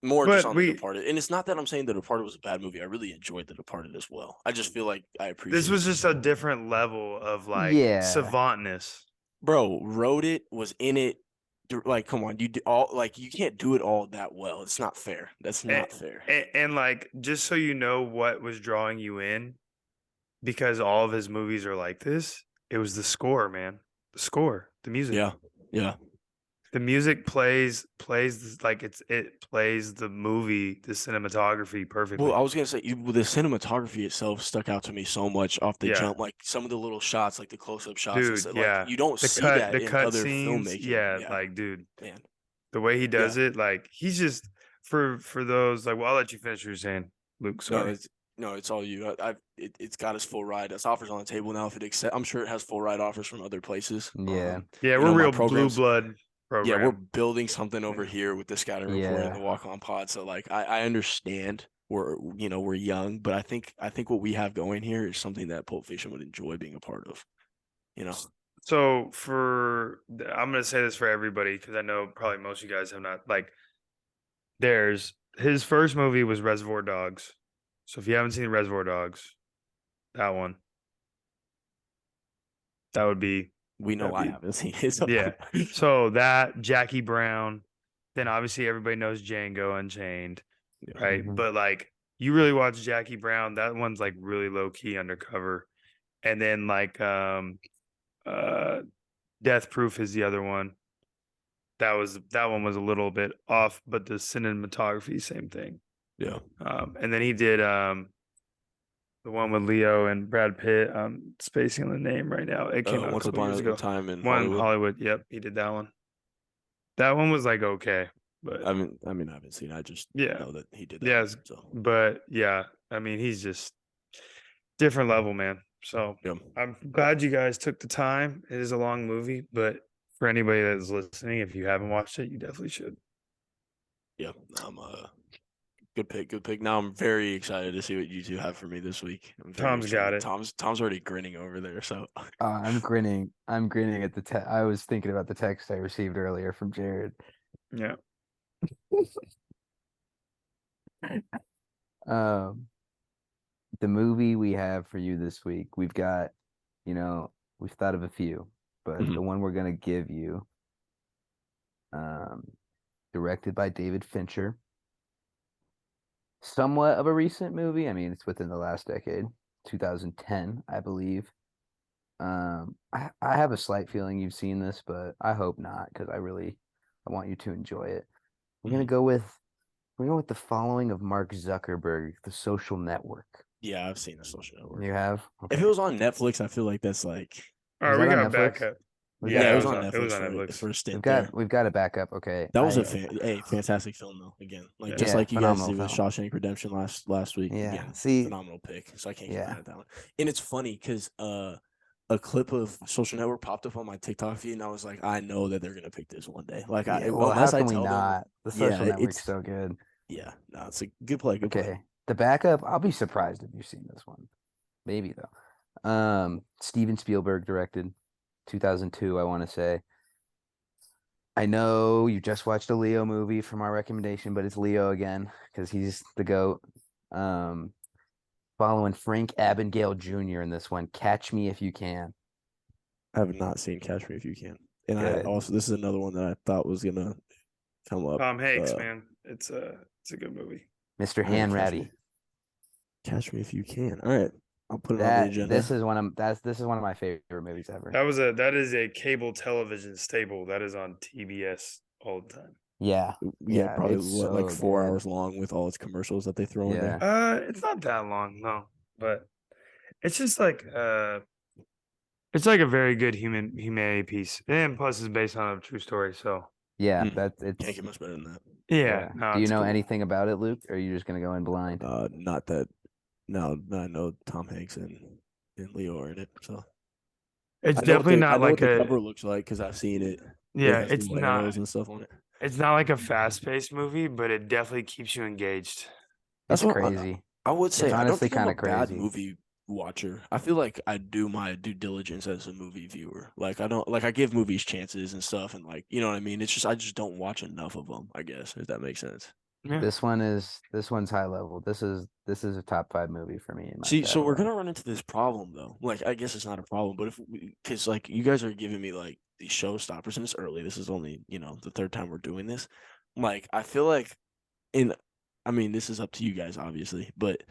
More just But on The we Departed, and it's not that I'm saying The Departed was a bad movie. I really enjoyed The Departed as well. I just feel like I this appreciated was this just a more. different level of like Yeah. savantness. Bro, wrote it, was in it. Like, come on, you do all like you can't do it all that well. It's not fair. That's And, not fair. and like just so you know what was drawing you in, because all of his movies are like this, it was the score, man. The score, the music. Yeah, yeah. The music plays like it plays the movie, the cinematography Well, perfectly. I was gonna say the cinematography itself stuck out to me so much off the Yeah. jump. Like some of the little shots, like the close-up shots, and Dude, stuff. Like yeah. you don't see that The in cut other scenes, filmmaking. yeah, Yeah, like dude, man. the way he Yeah. does it, like he's just for those like well, I'll let you finish what you're saying, Luke. No, Sorry. it's all you. It's got his full ride. This offers on the table now. If it accept, I'm sure it has full ride offers from other places. Yeah. Yeah, You we're know, my real blue programs. blood Yeah, we're program. building something over here with the scouting report and Yeah. the walk on pod. So like I understand we're young, but I think what we have going here is something that Pulp Fiction would enjoy being a part of. You know. So I'm gonna say this for everybody because I know probably most of you guys have not like. There's his first movie was Reservoir Dogs. So if you haven't seen Reservoir Dogs, that one, that would be We know that'd I be haven't seen it. So. yeah. So that Jackie Brown, then obviously everybody knows Django Unchained, Yeah. right? Mhm. But like you really watch Jackie Brown, that one's like really low key undercover. And then like Death Proof is the other one. That one was a little bit off, but the cinematography, same thing. Yeah. And then he did the one with Leo and Brad Pitt. I'm spacing on the name right now. It came out a Once couple upon years a ago. time in One in Hollywood. Hollywood. Yep, he did that one. That one was like okay, but I mean, I haven't seen it. I just Yeah. know that he did that. yes, So but yeah, I mean, he's just different level, man. So yeah. I'm glad you guys took the time. It is a long movie, but for anybody that's listening, if you haven't watched it, you definitely should. Yeah. Good pick. Good pick. Now I'm very excited to see what you two have for me this week. I'm very Tom's got excited. it. Tom's already grinning over there. So I'm grinning. I'm grinning at the I was thinking about the text I received earlier from Jared. Yeah. The movie we have for you this week, we've got, we've thought of a few, but Mhm. the one we're gonna give you, directed by David Fincher, somewhat of a recent movie. I mean, it's within the last decade, 2010, I believe. I have a slight feeling you've seen this, but I hope not, because I want you to enjoy it. We're gonna Mhm. go with The Following of Mark Zuckerberg, The Social Network. yeah, I've seen The Social Network. You have? If Okay. it was on Netflix, I feel like that's like All Was right, we that on got Netflix? backup. We Yeah, got it it was was on on. It was Netflix on Netflix. for a stint there. we've got a backup. Okay. That was fantastic film though. Again, like Yeah. just Yeah, like you guys phenomenal did with film. Shawshank Redemption last week. Yeah. Again, See, phenomenal pick. So I can't get yeah. mad at that one. And it's funny because a clip of Social Network popped up on my TikTok feed, and I was like, I know that they're gonna pick this one day. Like Yeah, well, how unless I can we tell them, not? The yeah, Social Network's it's so good. yeah, no, it's a good play. Good play. Okay. The backup, I'll be surprised if you've seen this one. Maybe though. Steven Spielberg directed, 2002, I want to say. I know you just watched a Leo movie from our recommendation, but it's Leo again because he's the GOAT. Following Frank Abagnale Jr. in this one, Catch Me If You Can. I have not seen Catch Me If You Can, and I Good. also this is another one that I thought was gonna come up. Tom Hanks, man, it's a good movie. Mr. All right, Hanratty. Catch Me If You Can. All right, I'll put it on the agenda. This is one of my favorite movies ever. That is a cable television staple that is on TBS all the time. Yeah. Yeah, probably it's what, like so 4 good. hours long with all its commercials that they throw in there. It's not that long, no, but it's just like it's like a very good humanity piece, and plus it's based on a true story. So Yeah, Hmm. it's Can't get much better than that. yeah. No, Do you it's know cool. anything about it, Luke? Or are you just gonna go in blind? Not that. No, I know Tom Hanks and Leo are in it. So It's I know definitely I not know like what the cover looks like because I've seen it. Yeah, it has it's the not. arrows and stuff on it. It's not like a fast-paced movie, but it definitely keeps you engaged. That's It's what crazy. I would say. It's I don't honestly think I'm a kinda bad crazy. movie watcher. I feel like I do my due diligence as a movie viewer. Like I don't like I give movies chances and stuff, and like you know what I mean. It's just I just don't watch enough of them. I guess if that makes sense. Yeah. This one's high level. This is a top 5 movie for me in my See, so we're catalog. gonna run into this problem though. Like, I guess it's not a problem, but because like you guys are giving me like these showstoppers, and it's early. This is only the third time we're doing this. Like, I feel like, I mean, this is up to you guys, obviously, but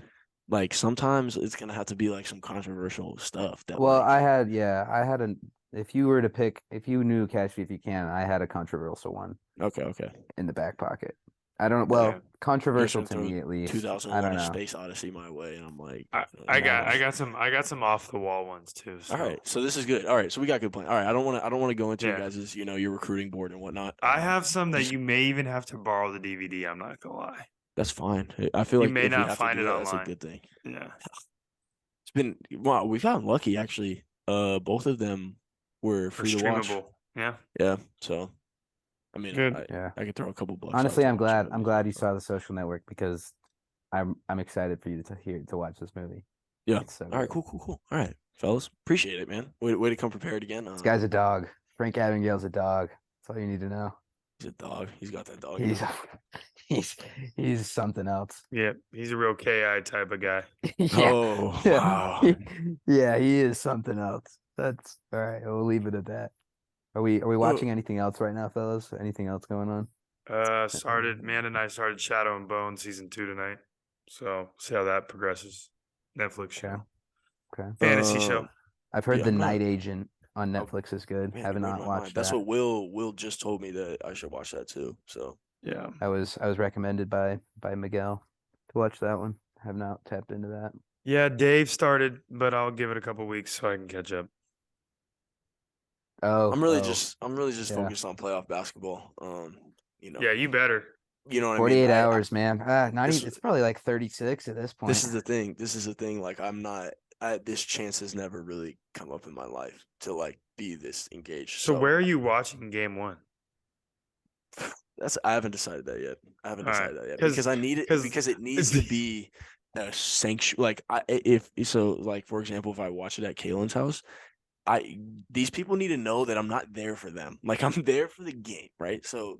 like sometimes it's gonna have to be like some controversial stuff that Well, like I had an if you were to pick if you knew Catch Me If You Can, I had a controversial one okay. in the back pocket. I don't Yeah. You're controversial gonna to throw me at least. I 2001: don't A know. Space Odyssey my way, and I'm like, I No. got some off the wall ones too. So. all right, so this is good. All right, so we got good plan. All right, I don't want to go into your Yeah. guys' your recruiting board and whatnot. I have some that just- you may even have to borrow the DVD. I'm not gonna lie. That's fine. I feel You like may if we not have find to do it that, that's a online. good thing. Yeah. It's been wow. We've gotten lucky actually. Both of them were For free to watch. streamable. Yeah. Yeah. So, I mean, Good. Yeah. I could throw a couple bucks. Honestly, out I'm to watch glad it, I'm glad you so. saw The Social Network because I'm excited for you to watch this movie. Yeah. It's so All right. good. Cool. All right, fellas. Appreciate it, man. Way to come prepared again. This guy's a dog. Frank Abagnale's a dog. That's all you need to know. He's a dog. He's got that dog. He's he's something else. Yeah. He's a real KI type of guy. Yeah. Oh Yeah. wow. Yeah, he is something else. That's all right. We'll leave it at that. Are we watching anything else right now, fellas? Anything else going on? Amanda and I started Shadow and Bone season 2 tonight. So see how that progresses. Netflix show, Okay. Okay. fantasy show. I've heard yeah, The I'm not- Night Agent on Oh, Netflix is good. Man, Have you read not my watched mind. That's that. what Will just told me that I should watch that too. So Yeah, I was recommended by Miguel to watch that one. Have not tapped into that. yeah. Dave started, but I'll give it a couple weeks so I can catch up. Oh, I'm really oh, just yeah. focused on playoff basketball. Yeah, you better. You know what I mean? 48 hours, man. Not this even. It's probably like 36 at this point. This is the thing. This is the thing. Like this chance has never really come up in my life to like be this engaged. So where are you watching game one? I haven't decided that yet. I haven't All right, decided that yet 'cause- because I need it 'cause- because it needs to be a sanction. Like if so, like for example, if I watch it at Kalen's house, these people need to know that I'm not there for them. Like I'm there for the game, right? So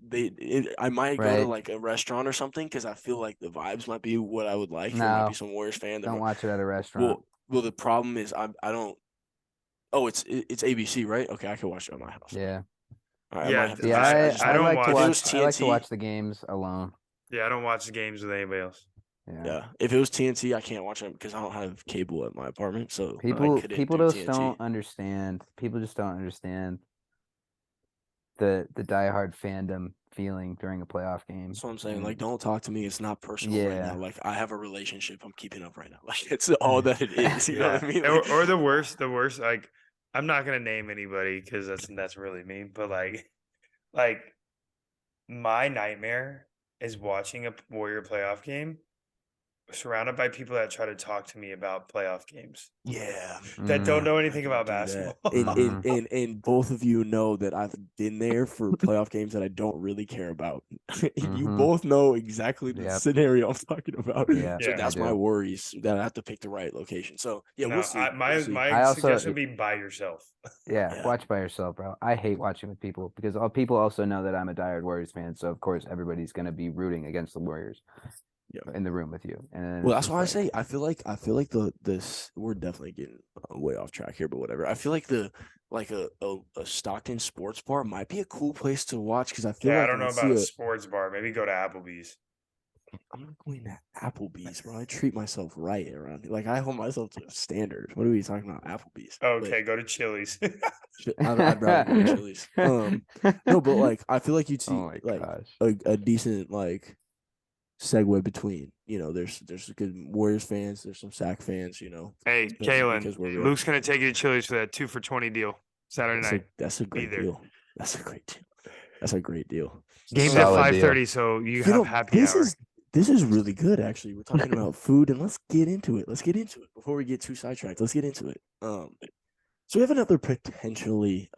I might go to Right. like a restaurant or something because I feel like the vibes might be what I would like. There might No, be some Warriors fan. don't watch it at a restaurant. Well, the problem is I don't. Oh, it's ABC, right? Okay, I can watch it at my house. Yeah. All right, Yeah, I might have to. Yeah, I don't like watch- to If it watch. was I like to TNT watch the games alone. Yeah, I don't watch the games with anybody else. Yeah. Yeah, if it was TNT, I can't watch it because I don't have cable at my apartment. So I People couldn't do just TNT. don't understand. People just don't understand the diehard fandom feeling during a playoff game. That's what I'm saying. And Like, don't talk to me. It's not personal right Yeah. now. Like, I have a relationship I'm keeping up right now. Like, it's all that it is. You know what I mean? Like, Or the worst. Like, I'm not gonna name anybody because that's really mean. But like my nightmare is watching a Warrior playoff game surrounded by people that try to talk to me about playoff games yeah. that don't know I anything can about do that. basketball. And both of you know that I've been there for playoff games that I don't really care about. You Mhm. both know exactly the Yep. scenario I'm talking about. Yeah, So Yeah. that's I my do. worries that I have to pick the right location. So yeah, No, we'll see. my We'll see. my I also- suggestion would be by yourself. Yeah, Yeah. watch by yourself, bro. I hate watching with people because all people also know that I'm a diehard Warriors fan. So of course everybody's gonna be rooting against the Warriors. Yeah. In the room with you, and then Well, it's that's why I just like- say I feel like this we're definitely getting way off track here, but whatever. I feel like a Stockton sports bar might be a cool place to watch because I feel Yeah, like I don't know when about a see sports bar. Maybe go to Applebee's. I'm not going to Applebee's, bro. I treat myself right around here. Like I hold myself to a standard. What are we talking about? Applebee's. But Okay, go to Chili's. I'd rather go to Chili's. No, but like I feel like you'd see Oh my like gosh. a decent like segue between, there's good Warriors fans, there's some SAC fans, Hey, especially Kalen, because we're real. Luke's gonna take you to Chili's for that 2 for $20 deal Saturday night. That's a great there. deal. That's a great deal. That's a great deal. Game's Solid at deal. 5:30, so you have happy this hour. this is really good actually. We're talking about food and let's get into it. Before we get too sidetracked. Let's get into it. So we have another potentially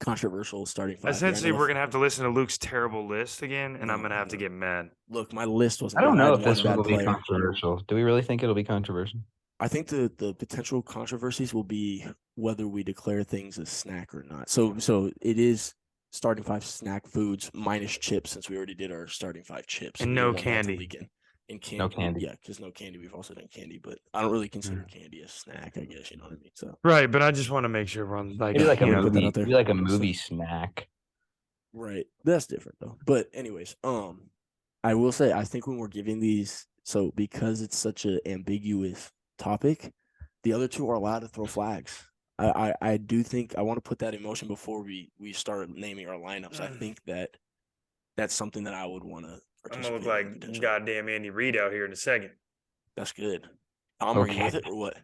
controversial starting five. Essentially, we're gonna have to listen to Luke's terrible list again, and I'm gonna have to No. get mad. Look, my list was I don't bad. know had if this one bad will be player. controversial. Do we really think it'll be controversial? I think the potential controversies will be whether we declare things a snack or not. So it is starting five snack foods minus chips since we already did our starting five chips. And We no don't want that to candy. leak in. And No candy, candy. yeah, because no candy. We've also done candy, but I don't really consider candy a snack. I guess you know what I mean. So Right, but I just want to make sure we're on like Maybe like a you know, put that movie. out there. Maybe like a So- movie snack. right, that's different though. But anyways, I will say I think when we're giving these, so because it's such an ambiguous topic, the other two are allowed to throw flags. I do think I want to put that in motion before we start naming our lineups. I think that's something that I would want to. I'm gonna look like goddamn Andy Reid out here in a second. That's good. Tom, are you Okay. with it or what?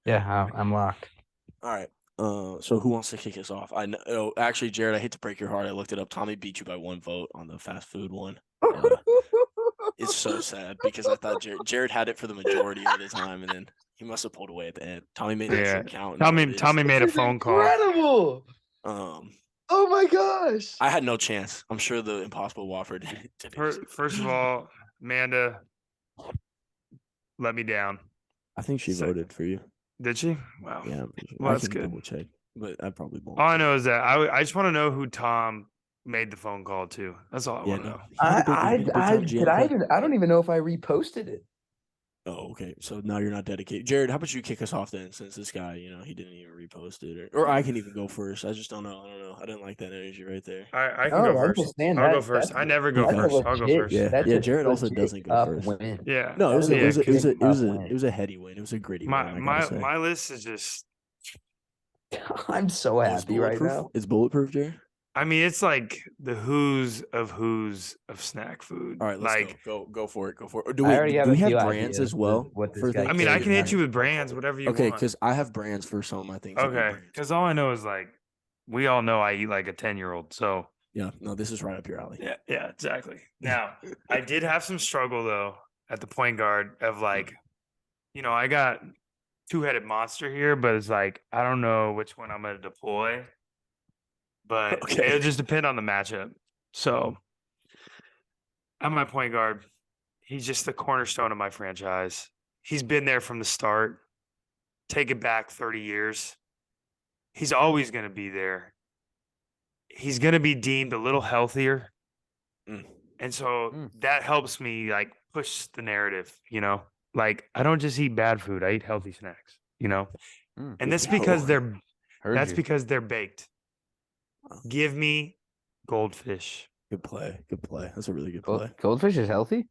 Yeah, I'm locked. All right. So who wants to kick us off? I know. Oh, actually, Jared, I hate to break your heart. I looked it up. Tommy beat you by 1 vote on the fast food one. It's so sad because I thought Jared had it for the majority of the time, and then he must have pulled away at the end. Tommy made that Yeah. shit count. and all it is. Tommy made a phone call. Incredible! Um, Oh my gosh! I had no chance. I'm sure the Impossible Whopper did. First of all, Amanda let me down. I think she So- voted for you. Did she? Wow. Yeah, I'm pretty sure. Well, I that's can good. double check, but I probably won't. All I know is that I just want to know who Tom made the phone call to. That's all I Yeah, want to no. know. He had a big time GM fan. I don't even know if I reposted it. Oh, okay. So now you're not dedicated. Jared, how about you kick us off then, since this guy, he didn't even repost it, or I can even go first. I just don't know. I don't know. I didn't like that energy right there. I can No, go I'm first. just saying I'll go that first. I never go Okay. that's a first. I'll go legit first. Yeah, that's yeah. a Jared also legit doesn't go up first. win. Yeah. No, it was a, That it is was a, it was a, legit it was up a, win. it was a heady win. It was a gritty My win. I gotta say. my list is just. I'm so Oh, it's happy right bulletproof? now. It's bulletproof, Jared. I mean, it's like the who's of snack food. All right, let's Like, go for it. Go for it. Or do I we already have do a we have few brands ideas as well what this for guy the? I mean, I carries can hit on you his with brands, portfolio. whatever you Okay, want. because I have brands for some of my things. I need Okay, brands. because all I know is like we all know I eat like a 10-year-old. So Yeah, no, this is right up your alley. yeah, exactly. Now I did have some struggle though at the point guard of like, I got two-headed monster here, but it's like I don't know which one I'm gonna deploy. But Okay. it'll just depend on the matchup. So I'm my point guard. He's just the cornerstone of my franchise. He's been there from the start. Take it back 30 years. He's always going to be there. He's going to be deemed a little healthier. Mm. And so Mm. that helps me like push the narrative, Like I don't just eat bad food, I eat healthy snacks, Mm. And that's Yeah, because well, Heard you. because they're baked. Wow. Give me goldfish. Good play. Good play. That's a really good Gold- play. Goldfish is healthy.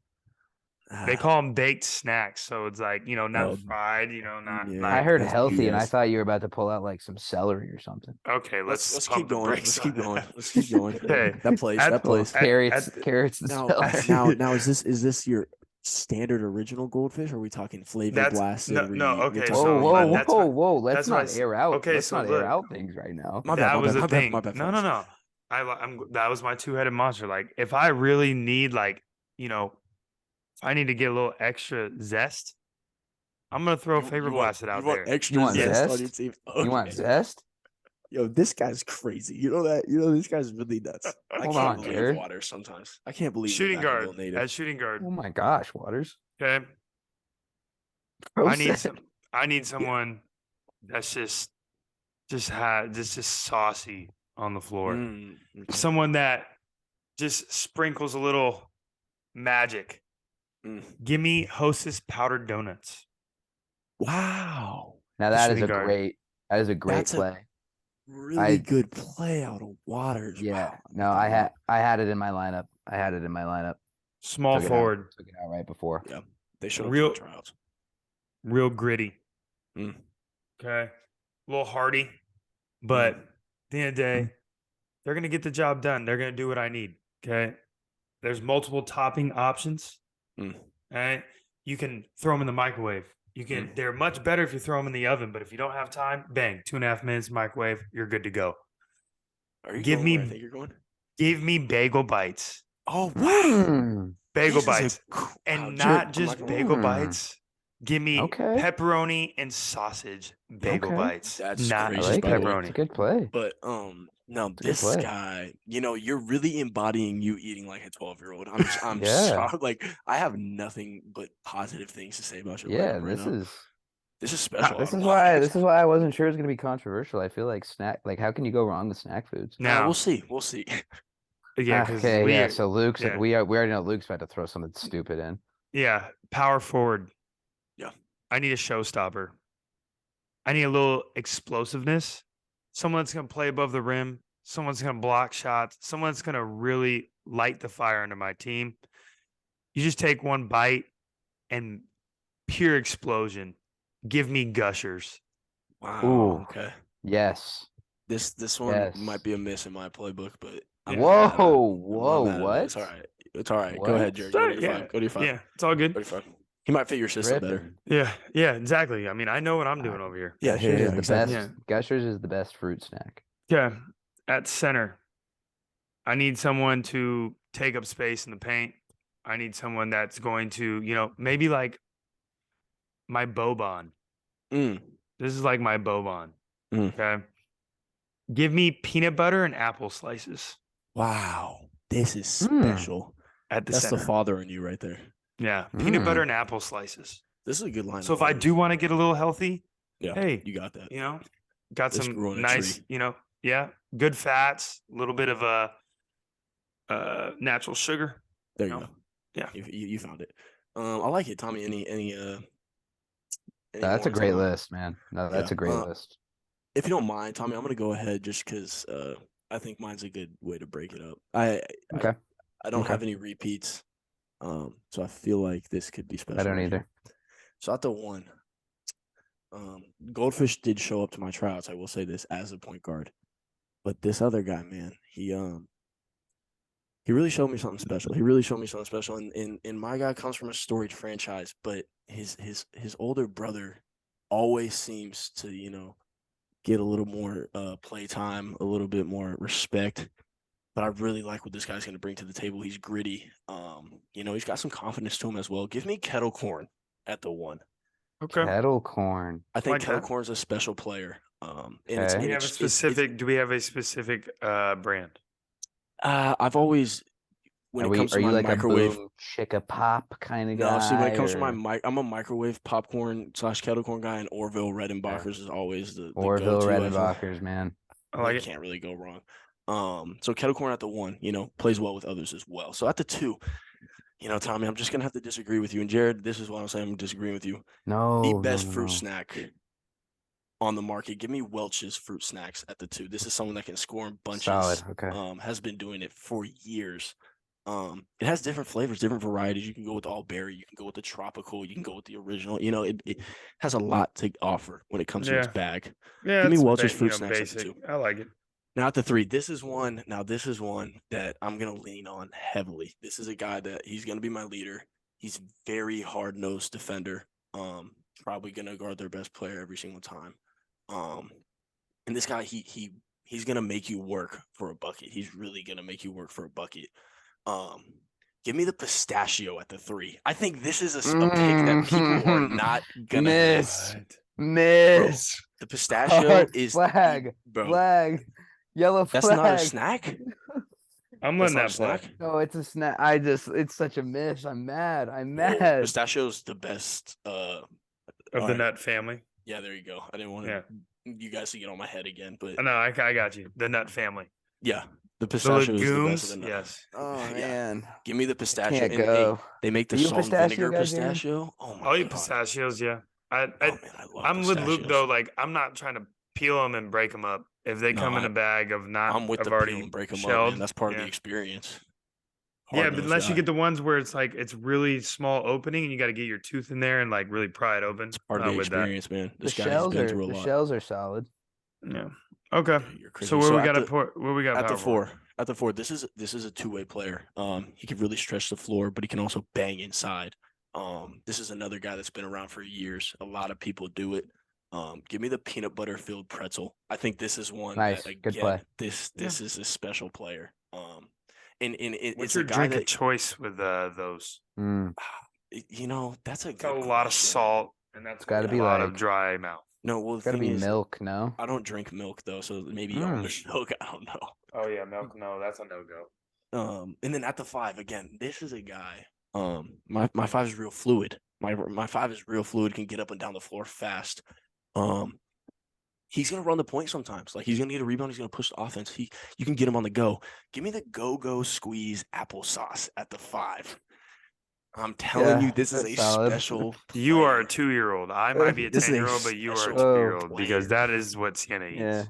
They call them baked snacks, so it's like not Oh, fried, not yeah. I like heard that's healthy, and I BS. thought you were about to pull out like some celery or something. okay. Let's pump keep the going. brakes Let's on keep going. that. Let's keep going. Okay. That plays. At- That plays. at- Carrots, at- carrots, and Now, celery. now, is this your standard original goldfish? Or are we talking flavor That's- blasted? no, We're okay, talking Whoa, so whoa, that's whoa, my- whoa! Let's that's my not s- air out. okay, Let's so not air look. out things right now. My bad, that was the my bad, thing. my bad, No, fellas. no. That was my two-headed monster. Like if I really need if I need to get a little extra zest, I'm gonna throw Favor Blasted out you want there. extra You want zest on zest? your team? You want Okay. zest? Yo, this guy's crazy. You know that? This guy's really nuts. I Hold can't on, believe Jared. water sometimes. I can't believe Shooting the Vacaville guard. native. As shooting guard. Oh my gosh, Waters! Okay. Bro I need said- someone that's just saucy on the floor. Okay. Someone that just sprinkles a little magic. Mm. Give me Hostess powdered donuts. Wow. Now that is shooting a guard. great. That is a great That's a play. Really good play out of Waters. Yeah. Wow. No, I had it in my lineup. I had it in my lineup. Small Took it out. forward. Took it out right before. Yeah. They showed up Real- to the tryouts. Real gritty. Mm. Okay. A little hardy. But at the end of the day, they're gonna get the job done. They're gonna do what I need. Okay. There's multiple topping options. Mm. All right. You can throw them in the microwave. You can. They're much better if you throw them in the oven. But if you don't have time, bang, 2.5 minutes microwave. You're good to go. Are you Give going me- where I think you're going? Give me bagel bites. Oh wow. Mm, Bagel This is a bites, wow, and Jared, not I'm just gonna- bagel Mm. bites. Give me Okay. pepperoni and sausage bagel Okay. bites. That's not I gracious, just like by the it. way. It's pepperoni. a good play. But now a good this play. guy, you're really embodying you eating like a 12-year-old. I'm Yeah. sorry, like I have nothing but positive things to say about your Yeah, lineup right this now. is This is special. this out is of why Waters. this is why I wasn't sure it was gonna be controversial. I feel like how can you go wrong with snack foods? Now, we'll see. We'll see. yeah, because Okay, yeah. So Luke's yeah. we already know Luke's about to throw something stupid in. yeah, power forward. Yeah. I need a showstopper. I need a little explosiveness. Someone that's gonna play above the rim. Someone's gonna block shots. Someone that's gonna really light the fire under my team. You just take one bite and pure explosion. Give me Gushers. Wow. Ooh. Okay. Yes. This one Yes. might be a miss in my playbook, but I'm Yeah. not mad at it. Whoa, I'm not mad at it. what? It's all right. It's all right. Go What? ahead, Jared. Go to your Yeah, five. Go to your five. yeah, it's all good. Go to your five. He might fit your system better. Dripping. Yeah, exactly. I mean, I know what I'm doing Alright. over here. Yeah, Gushers is the exactly. best. Gushers is the best fruit snack. Yeah. At center, I need someone to take up space in the paint. I need someone that's going to, maybe like my Boban. Mm. This is like my Boban. Mm. Okay. Give me peanut butter and apple slices Wow. This is Mm. special. at the That's center. the father in you right there. Yeah. Peanut butter Mm. and apple slices. This is a good line. So if I do want to get a little healthy, yeah, hey, you got that. got This some grew on a nice, tree. yeah, good fats, a little bit of natural sugar. There you No. go. Yeah. You found it. I like it, Tommy. Any That's a more great on? list, man. No, Yeah. that's a great list. If you don't mind, Tommy, I'm gonna go ahead just because I think mine's a good way to break it up. I Okay. I don't Okay. have any repeats, so I feel like this could be special. I don't right either. here. So at the one, Goldfish did show up to my tryouts. I will say this as a point guard, but this other guy, man, he really showed me something special. He really showed me something special. And my guy comes from a storied franchise, but his older brother always seems to, get a little more play time, a little bit more respect. But I really like what this guy's going to bring to the table. He's gritty. He's got some confidence to him as well. Give me Kettle Corn at the one. Okay. Kettle corn. I think Like Kettle that. Corn's a special player. And Okay. Do we have a specific? Do we have a specific brand? I've always when it comes to Are you my like microwave. a boom chicka pop kind of guy? No, see, when it comes to or I'm a microwave popcorn / kettle corn guy, and Orville Redenbacher's is always the Orville go-to. Redenbacher's, man. I like You it. can't really go wrong. So kettle corn at the one, plays well with others as well. So at the two, Tommy, I'm just gonna have to disagree with you. And Jared, this is what I'm saying. I'm disagreeing with you. No, The no, best no, fruit no. snack on the market. Give me Welch's fruit snacks at the two. This is someone that can score in bunches. Solid. Okay. Has been doing it for years. It has different flavors, different varieties. You can go with all berry, you can go with the tropical, you can go with the original. It has a lot to offer when it comes to its Yeah. bag. Yeah, Give me it's Welch's fruit snacks at the basic. two. I like it. Now at the three, this is one that I'm gonna lean on heavily. This is a guy that he's gonna be my leader. He's very hard-nosed defender. Probably gonna guard their best player every single time. And this guy, he's gonna make you work for a bucket. He's really gonna make you work for a bucket. Give me the pistachio at the three. I think this is a pick that people are not gonna miss. What? Miss. The pistachio Hard is flag. bro. Flag. Yellow flag. That's not a snack. I'm That's letting not a that play. snack. No, it's a snack. It's such a miss. I'm mad. I'm Whoa, mad. pistachio's the best. Of all the right. nut family. Yeah, there you go. I didn't want you guys to get on my head again, but No, I got you. The nut family. yeah, the The pistachio is the best legumes. of the nut. Yes. Oh Yeah. man. Give me the pistachio. Can't And, hey, go. they make the Are you a salt and pistachio vinegar guy, Jared? pistachio. Oh my I'll eat god. pistachios. Yeah. Oh man, I love I'm with Luke pistachios. though. Like I'm not trying to peel them and break them up. If they No, come in a bag of not, I'm with of the already peel and break them up, shelled. man. That's part of yeah. the experience. Yeah, but Hard-nosed unless you guy. get the ones where it's like it's really small opening and you got to get your tooth in there and like really pry it open. It's part of Not the with that. experience, man. The This guy has been through a lot. shells are solid. Yeah. Okay. Yeah, you're crazy. So where we at got the- where we got at the power forward? four. At the four, this is a two-way player. He can really stretch the floor, but he can also bang inside. This is another guy that's been around for years. A lot of people do it. Give me the peanut butter filled pretzel. I think this is one Nice. that, Good again, play. this is a special player. And What's it's your a guy drink that of choice with those? that's a It's good a lot of question. salt, and that's gotta a be lot like- of dry mouth. No, well, the It's gotta thing be is, milk, no? I don't drink milk though, so maybe Mm. almond milk. I don't know. Oh yeah, milk. No, that's a no go. And then at the five again, this is a guy. My five is real fluid. My five is real fluid. Can get up and down the floor fast. He's gonna run the point sometimes. Like he's gonna get a rebound. He's gonna push the offense. You can get him on the go. Give me the go squeeze applesauce at the five. I'm telling Yeah, you, this is that's a solid. special. You are a player. 2-year-old. I might be a This is a 10-year-old, but you are a special 2-year-old because player. that is what Sienna eats. Yeah.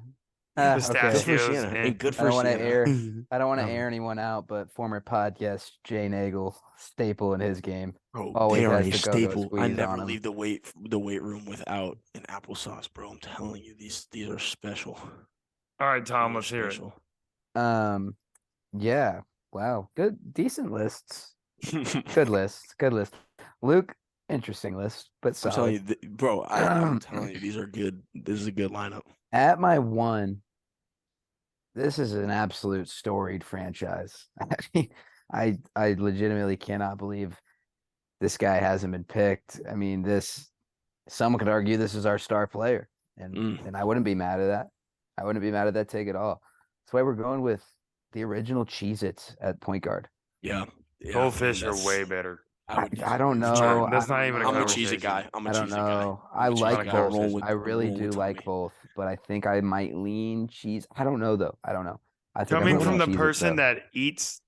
Yeah, Okay. Good for Pistachios, Sienna. eh. And good I for don't want to Sienna. air. I don't want to Um, air anyone out, but former podcast Jay Nagel, staple in his game. Bro, Always they are has a the go-go staple. I squeeze never on 'em. leave the weight room without an applesauce, bro. I'm telling you, these are special. All right, Tom, These let's are hear it. special. Yeah. Wow. Decent lists. Good list. Good list. Luke, interesting list, but I'm solid. telling you, bro. I'm telling you, these are good. This is a good lineup. At my one, this is an absolute storied franchise. I mean, I legitimately cannot believe this guy hasn't been picked. I mean, someone could argue this is our star player, and I wouldn't be mad at that. I wouldn't be mad at that take at all. That's why we're going with the original Cheez-Its at point guard. Yeah. Goldfish are that's- way better. I don't know. Sorry, That's not even a I'm a conversation. cheesy guy. I'm a I don't cheesy guy. know. I'm I a cheesy like guy. both. Roll with- I really roll do with like Tommy. both, but I think I might lean cheese. I don't know though. I don't know. I think I'm Coming gonna from lean the Cheez-Its, person though. that eats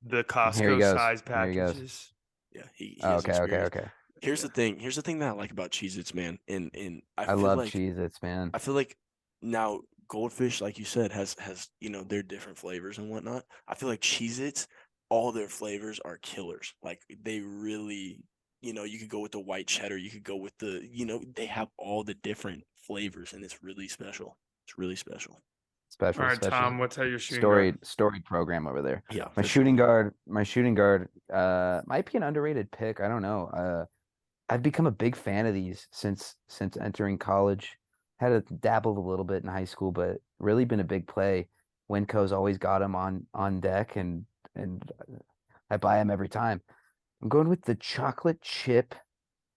the Here he Costco goes. size Here he goes. packages, Yeah, he Oh, has okay, okay, experience. okay. Here's the thing. Here's the thing that I like about Cheez-Its, man. And I I feel love like Cheez-Its, man. I feel like now Goldfish, like you said, has their different flavors and whatnot. I feel like Cheez-Its, all their flavors are killers. Like they really, you could go with the white cheddar, you could go with they have all the different flavors, and it's really special. It's really special. All Special, right, special. Tom, what's your shooting guard? Storied program over there. Yeah, My for shooting sure. guard, might be an underrated pick. I don't know. I've become a big fan of these since entering college. Had to dabble a little bit in high school, but really been a big play. Winco's always got him on deck, and I buy him every time. I'm going with the chocolate chip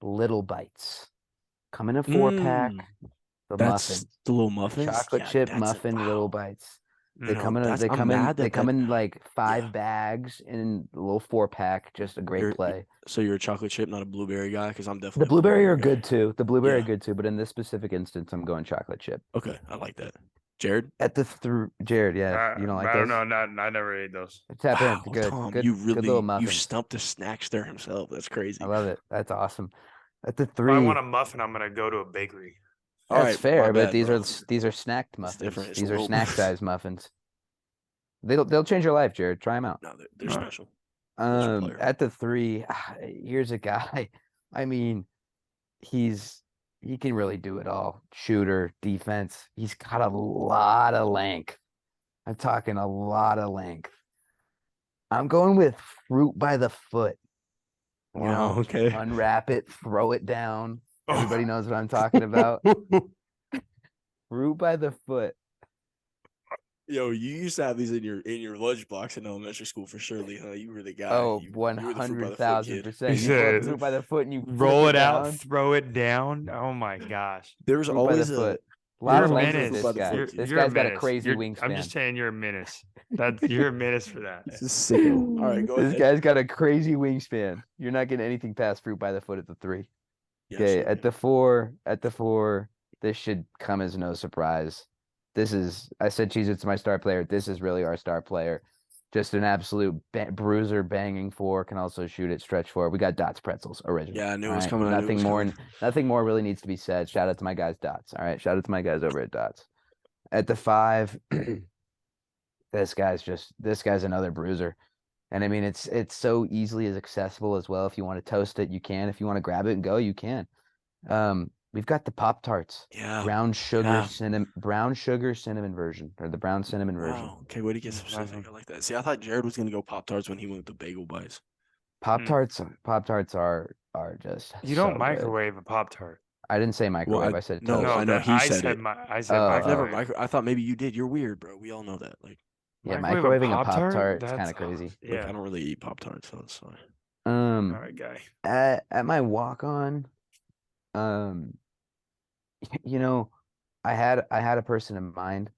Little Bites. Come in a 4-pack. Mm, The that's muffins, the little the muffins. chocolate Yeah, chip that's it. muffin Little Wow. Bites. They No, That's I'm mad they that come that. in like Yeah, 5 bags in a little 4-pack. Just a great you're play. so you're a chocolate chip, not a blueberry guy, because I'm The definitely a blueberry blueberry are guy. good too. The blueberry are Yeah. good too, but in this specific instance, I'm going chocolate chip. Okay, I like that. Jared. At the through Jared, yeah, you don't like I don't those? know. I never ate those. Tap in. Wow, Good, Tom, good, good little you muffins. stumped the snackster himself. That's I crazy. love it. That's awesome. At the If I want three, a muffin, I'm gonna go to a bakery. All that's right, my fair, but bad, bro. these are snacked It's muffins. different. It's a These are little. snack size muffins. They'll change your life, Jared. Try them out. No, they're All right. special. Special player. At the three, here's a guy. I mean, he can really do it all. Shooter, defense. He's got a lot of length. I'm talking a lot of length. I'm going with fruit by the foot. You Wow. know, Okay. unwrap it, throw it down. Everybody knows what I'm talking about. Fruit by the foot. Yo, you used to have these in your lunchbox in elementary school for sure, Lee, huh? You were the guy. Oh, You were the fruit by the foot kid. 100,000%. He You pull out the said, fruit by the foot and you flip roll it it out, down. throw it down. Oh my gosh. There was Fruit by the always foot. A there lot You're was of a always length a with fruit menace. by this the guy. foot You're kid. This you're a guy's got a menace. crazy I'm just wingspan. saying you're a menace. You're a menace for that. He's a sicko. All right, go This ahead. guy's got a crazy wingspan. You're not getting anything past fruit by the foot at the three. Yeah, Okay, absolutely. at the four, this should come as no surprise. I said Cheez-Its my star player. This is really our star player. Just an absolute bruiser, banging four, can also shoot it, stretch four. We got Dots Pretzels, original. Yeah, I knew it All was right, coming. I knew it was coming. nothing more really needs to be said. Shout out to my guys, Dots. All right, shout out to my guys over at Dots. At the five, this guy's another bruiser. And I mean, it's so easily as accessible as well. If you want to toast it, you can. If you want to grab it and go, you can. We've got the Pop Tarts, Yeah. brown sugar Yeah. cinnamon version, or the brown cinnamon version. Wow. Okay, way to get specific. I like that. See, I thought Jared was gonna go Pop Tarts when he went with the bagel bites. Pop Tarts are just You so don't good. microwave a Pop Tart. I didn't say microwave. I said no, toast. I know he said it. I said Oh, I've never microwave. I thought maybe you did. You're weird, bro. We all know that. Like, Yeah, Microwave microwaving a Pop Pop-Tart? Tart is That's kind of crazy. look, Yeah. I don't really eat Pop Tarts, so it's fine. All right, guy. At my walk on, you know, I had a person in mind,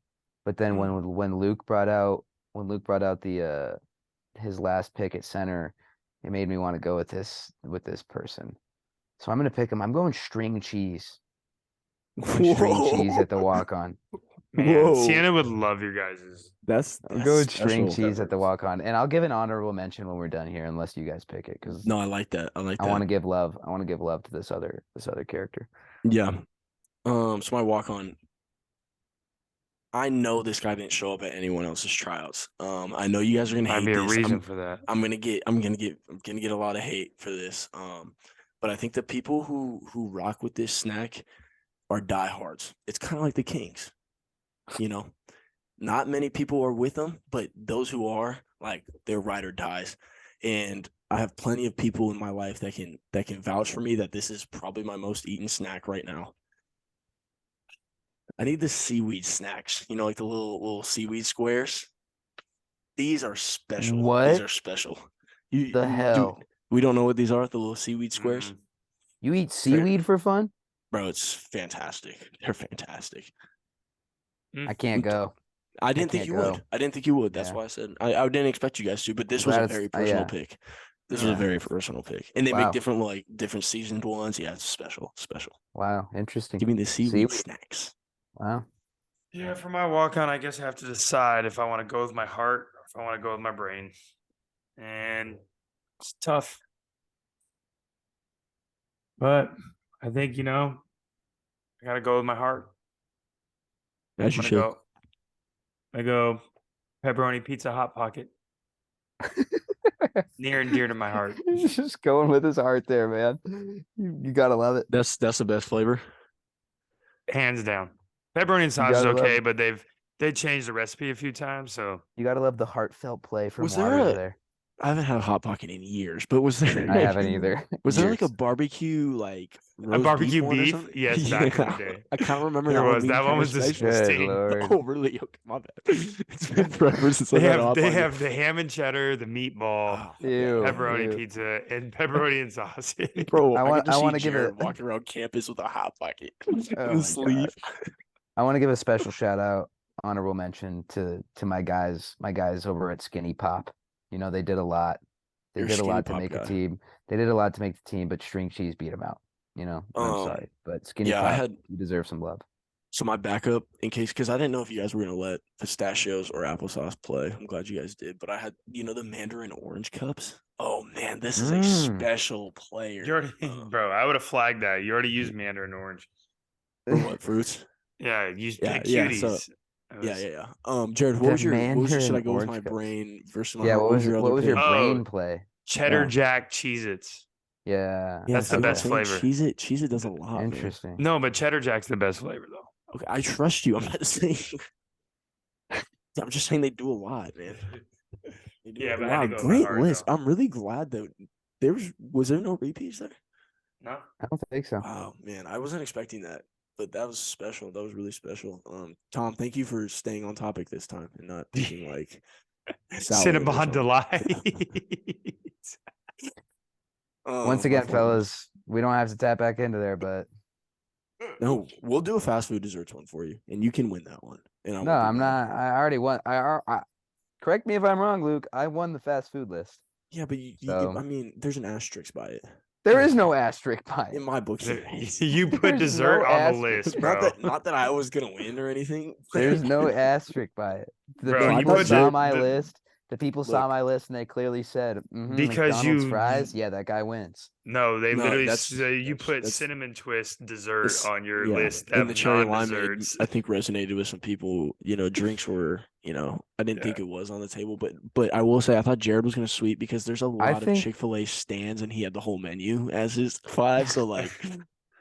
but then when Luke brought out the his last pick at center, it made me want to go with this person. So I'm gonna pick him. I'm going string cheese. String cheese at the walk on. Man, Whoa. Sienna would love your guys's. I'm going string special. cheese at the walk on, and I'll give an honorable mention when we're done here, unless you guys pick it, because No, I like that. I like I that. want to give love. I want to give love to this other character. Yeah. So my walk on. I know this guy didn't show up at anyone else's tryouts. I know you guys are gonna Might hate be a this. reason for that. I'm gonna get a lot of hate for this. But I think the people who rock with this snack are diehards. It's kind of like the Kings, you know. Not many people are with them, but those who are, like, they're ride or dies. And I have plenty of people in my life that can vouch for me that this is probably my most eaten snack right now. I need the seaweed snacks, like the little seaweed squares. These are special. What? These are special. The hell? We don't know what these are, the little seaweed squares. Mhm. You eat seaweed for fun? Bro, it's fantastic. They're fantastic. I can't go. I didn't think can't you go. would. I didn't think you would. That's Yeah. why I said I didn't expect you guys to, but this I'm was glad a it's- very personal yeah. pick. This was a Yeah. very personal pick. And they Wow. make different seasoned ones. Yeah, it's special. Wow, interesting. Give me the seaweed snacks. Wow. Yeah, for my walk on, I guess I have to decide if I want to go with my heart or if I want to go with my brain. And it's tough. But I think, I gotta go with my heart. As I'm you gonna should. go. I go pepperoni pizza hot pocket. Near and dear to my heart. He's just going with his heart there, man. You gotta love it. That's the best flavor. Hands down. Pepperoni and sauce is gotta love- okay, but they changed the recipe a few times, so You gotta love the heartfelt play from Was there Waters a- there. I haven't had a hot pocket in years, but was there? I haven't either. Was there like a Years. barbecue like a roast barbecue beef? One or beef. something? Yes, back in the day. I kind of remember There that one was. being That one kinda was special. Good disgusting. lord. Oh, really? Okay, my bad. It's been forever since I They had a have hot they pocket. have the ham and cheddar, the meatball, Oh, my Ew. God. pepperoni ew. pizza, and pepperoni and sausage. Bro, I I, want- could just I see wanna give Jared it- walking around campus with a hot pocket Oh in my his sleeve. I want to give a special shout out, honorable mention to my guys over at Skinny Pop. They did a lot. They You're a did a Skinny lot to Pop make guy. the team. They did a lot to make the team, but string cheese beat them out. I'm sorry, but Skinny yeah, I Pop, had- you deserve some love. So my backup, in case, because I didn't know if you guys were gonna let pistachios or applesauce play. I'm glad you guys did, but I had, the Mandarin orange cups. Oh man, this is a Mm. special player. You already, bro. I would have flagged that. You already used mandarin orange. For what fruits? Yeah, you Yeah, pick yeah, cuties. so- It Yeah, was- yeah, yeah. Jared, The what was your should I Mandarin go with orange my cups. brain versus my Yeah, heart? what was your what other was your pick? Oh, brain play? Cheddar Yeah. Jack Cheez-Its. Yeah, That's the see what I'm best saying? flavor. Cheese it does a lot, man. Interesting. No, but Cheddar Jack's the best flavor though. Okay, I trust you. I'm not saying. I'm just saying they do a lot, man. They do Yeah, a but I had lot. to go with my Great heart, list. though. I'm really glad that was there no repeats there? No. I don't think so. Wow, man, I wasn't expecting that, but that was special. That was really special. Tom, thank you for staying on topic this time and not picking like salad or Cinnabon something. Delight. Once my again, fault. fellas, we don't have to tap back into there, but No, we'll do a fast food desserts one for you, and you can win that one. And I no, won't be I'm mad. not. I already won. Correct me if I'm wrong, Luke. I won the fast food list. Yeah, but So- I mean, there's an asterisk by it. There is no asterisk by In it. my books, there is. You put There's dessert no on the asterisk. list, bro. Not that I was gonna win or anything. There's no asterisk by it. The Bro, you people put saw the- my the- list. The people saw Look. my list and they clearly said, Because McDonald's you- fries, yeah, that guy wins. No, they No, literally that's- say you that's- put that's- cinnamon twist dessert It's- on your yeah, list and of the cherry limeade, non-desserts. I think resonated with some people. Drinks were, I didn't think it was on the table, but I will say I thought Jared was gonna sweep because there's a lot think- of Chick-fil-A stands and he had the whole menu as his 5. So like, you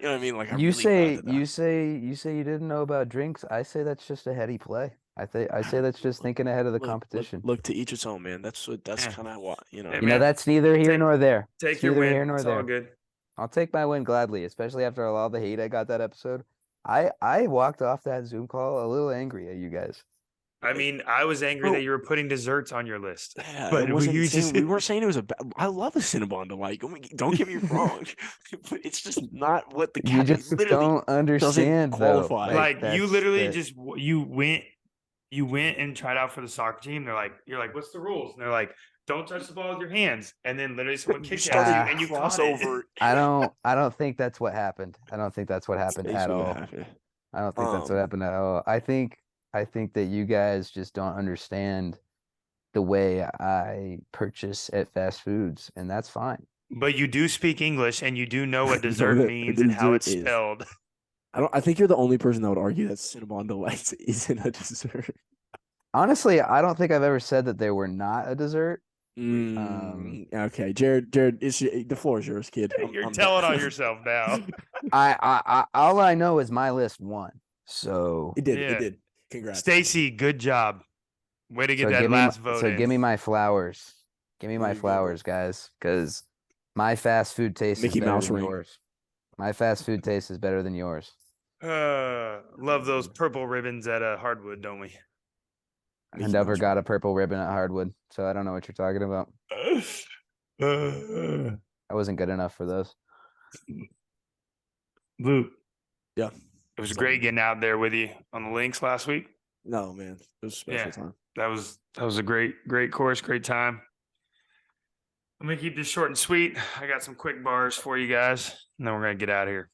know what I mean? Like I'm You really say glad that you say you didn't know about drinks. I say that's just a heady play. I say that's just thinking ahead of the competition. Look, to each its own, man. That's Yeah. kind of what Hey, You man, know, that's neither here take- nor there. Take It's your neither win. here nor It's there. all good. I'll take my win gladly, especially after all the hate I got that episode. I walked off that Zoom call a little angry at you guys. I mean, I was angry Bro. that you were putting desserts on your list. Yeah, But it wasn't you saying, just- we weren't saying it was a bad. I love a Cinnabon Delight. Don't get me wrong, but it's just not what the You cat just literally. don't understand though. qualify. Like you that's literally the- just you went and tried out for the soccer team. You're like, what's the rules? And they're like, don't touch the ball with your hands. And then literally someone You kicks at started you and you caught it. crossover. I don't think that's what happened. I don't think that's what happened at Basically what all. happened. I don't think that's what Um, happened at all. I think that you guys just don't understand the way I purchase at fast foods, and that's fine. But you do speak English and you do know what Know dessert that means and how dessert it's is. spelled. I think you're the only person that would argue that Cinnabon Delights isn't a dessert. Honestly, I don't think I've ever said that they were not a dessert. Okay, Jared, the floor is yours, kid. You're I'm telling done. on yourself now. I all I know is my list won. So It did. Yeah. It did. Congrats. Stacy, good job. Way to get that give me last vote. so in. give me my flowers. Give me There my you go, bro. flowers, guys, because my fast food taste Mickey is better Mouse than ring. yours. My fast food taste is better than yours. Love those purple ribbons at Hardwood, don't we? I Mickey never Mouse got ring. a purple ribbon at Hardwood, so I don't know what you're talking about. I wasn't good enough for those. Luke, Yeah. it was So- great getting out there with you on the links last week. No, man. It was a special Yeah. time. That was a great course, great time. I'm gonna keep this short and sweet. I got some quick bars for you guys, and then we're gonna get out of here.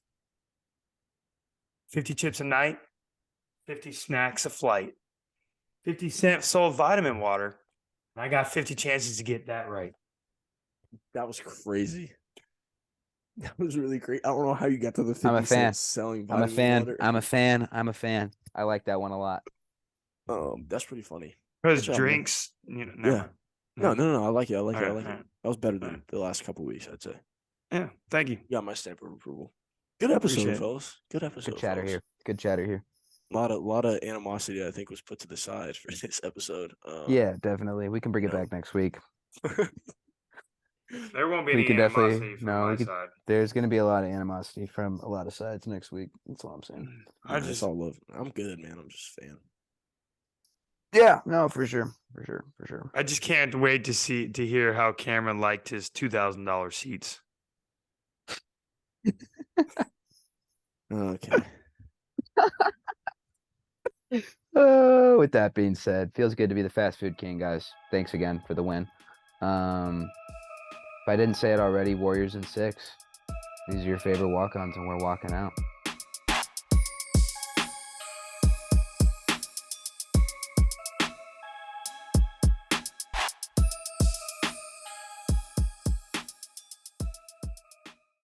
50 chips a night, 50 snacks a flight, 50-cent sold vitamin water. And I got 50 chances to get that right. That was crazy. That was really great. I don't know how you got to the 50 I'm a fan. cents selling I'm a vitamin fan. water. I'm a fan. I'm a fan. I like that one a lot. That's pretty funny. Because Good job, man. drinks, never Yeah. mind. No. I like it. I like it. I Alright, like it. alright. That was better than Alright. the last couple weeks, I'd say. Yeah, thank you. You got my stamp of approval. Good episode, Appreciate it. fellas. Good episode. Good chatter fellas. here. Good chatter here. A lot of animosity, I think, was put to the side for this episode. Yeah, definitely. We can bring it no. back next week. There won't be We any can definitely- animosity from no, we my could- side. There's going to be a lot of animosity from a lot of sides next week. That's all I'm saying. I It's just all love. I'm good, man. I'm just a fan. Yeah, no, for sure. For sure. For sure. I just can't wait to hear how Cameron liked his $2,000 seats. Okay. With that being said, feels good to be the fast food king, guys. Thanks again for the win. If I didn't say it already, Warriors in 6. These are your favorite walk-ons, and we're walking out.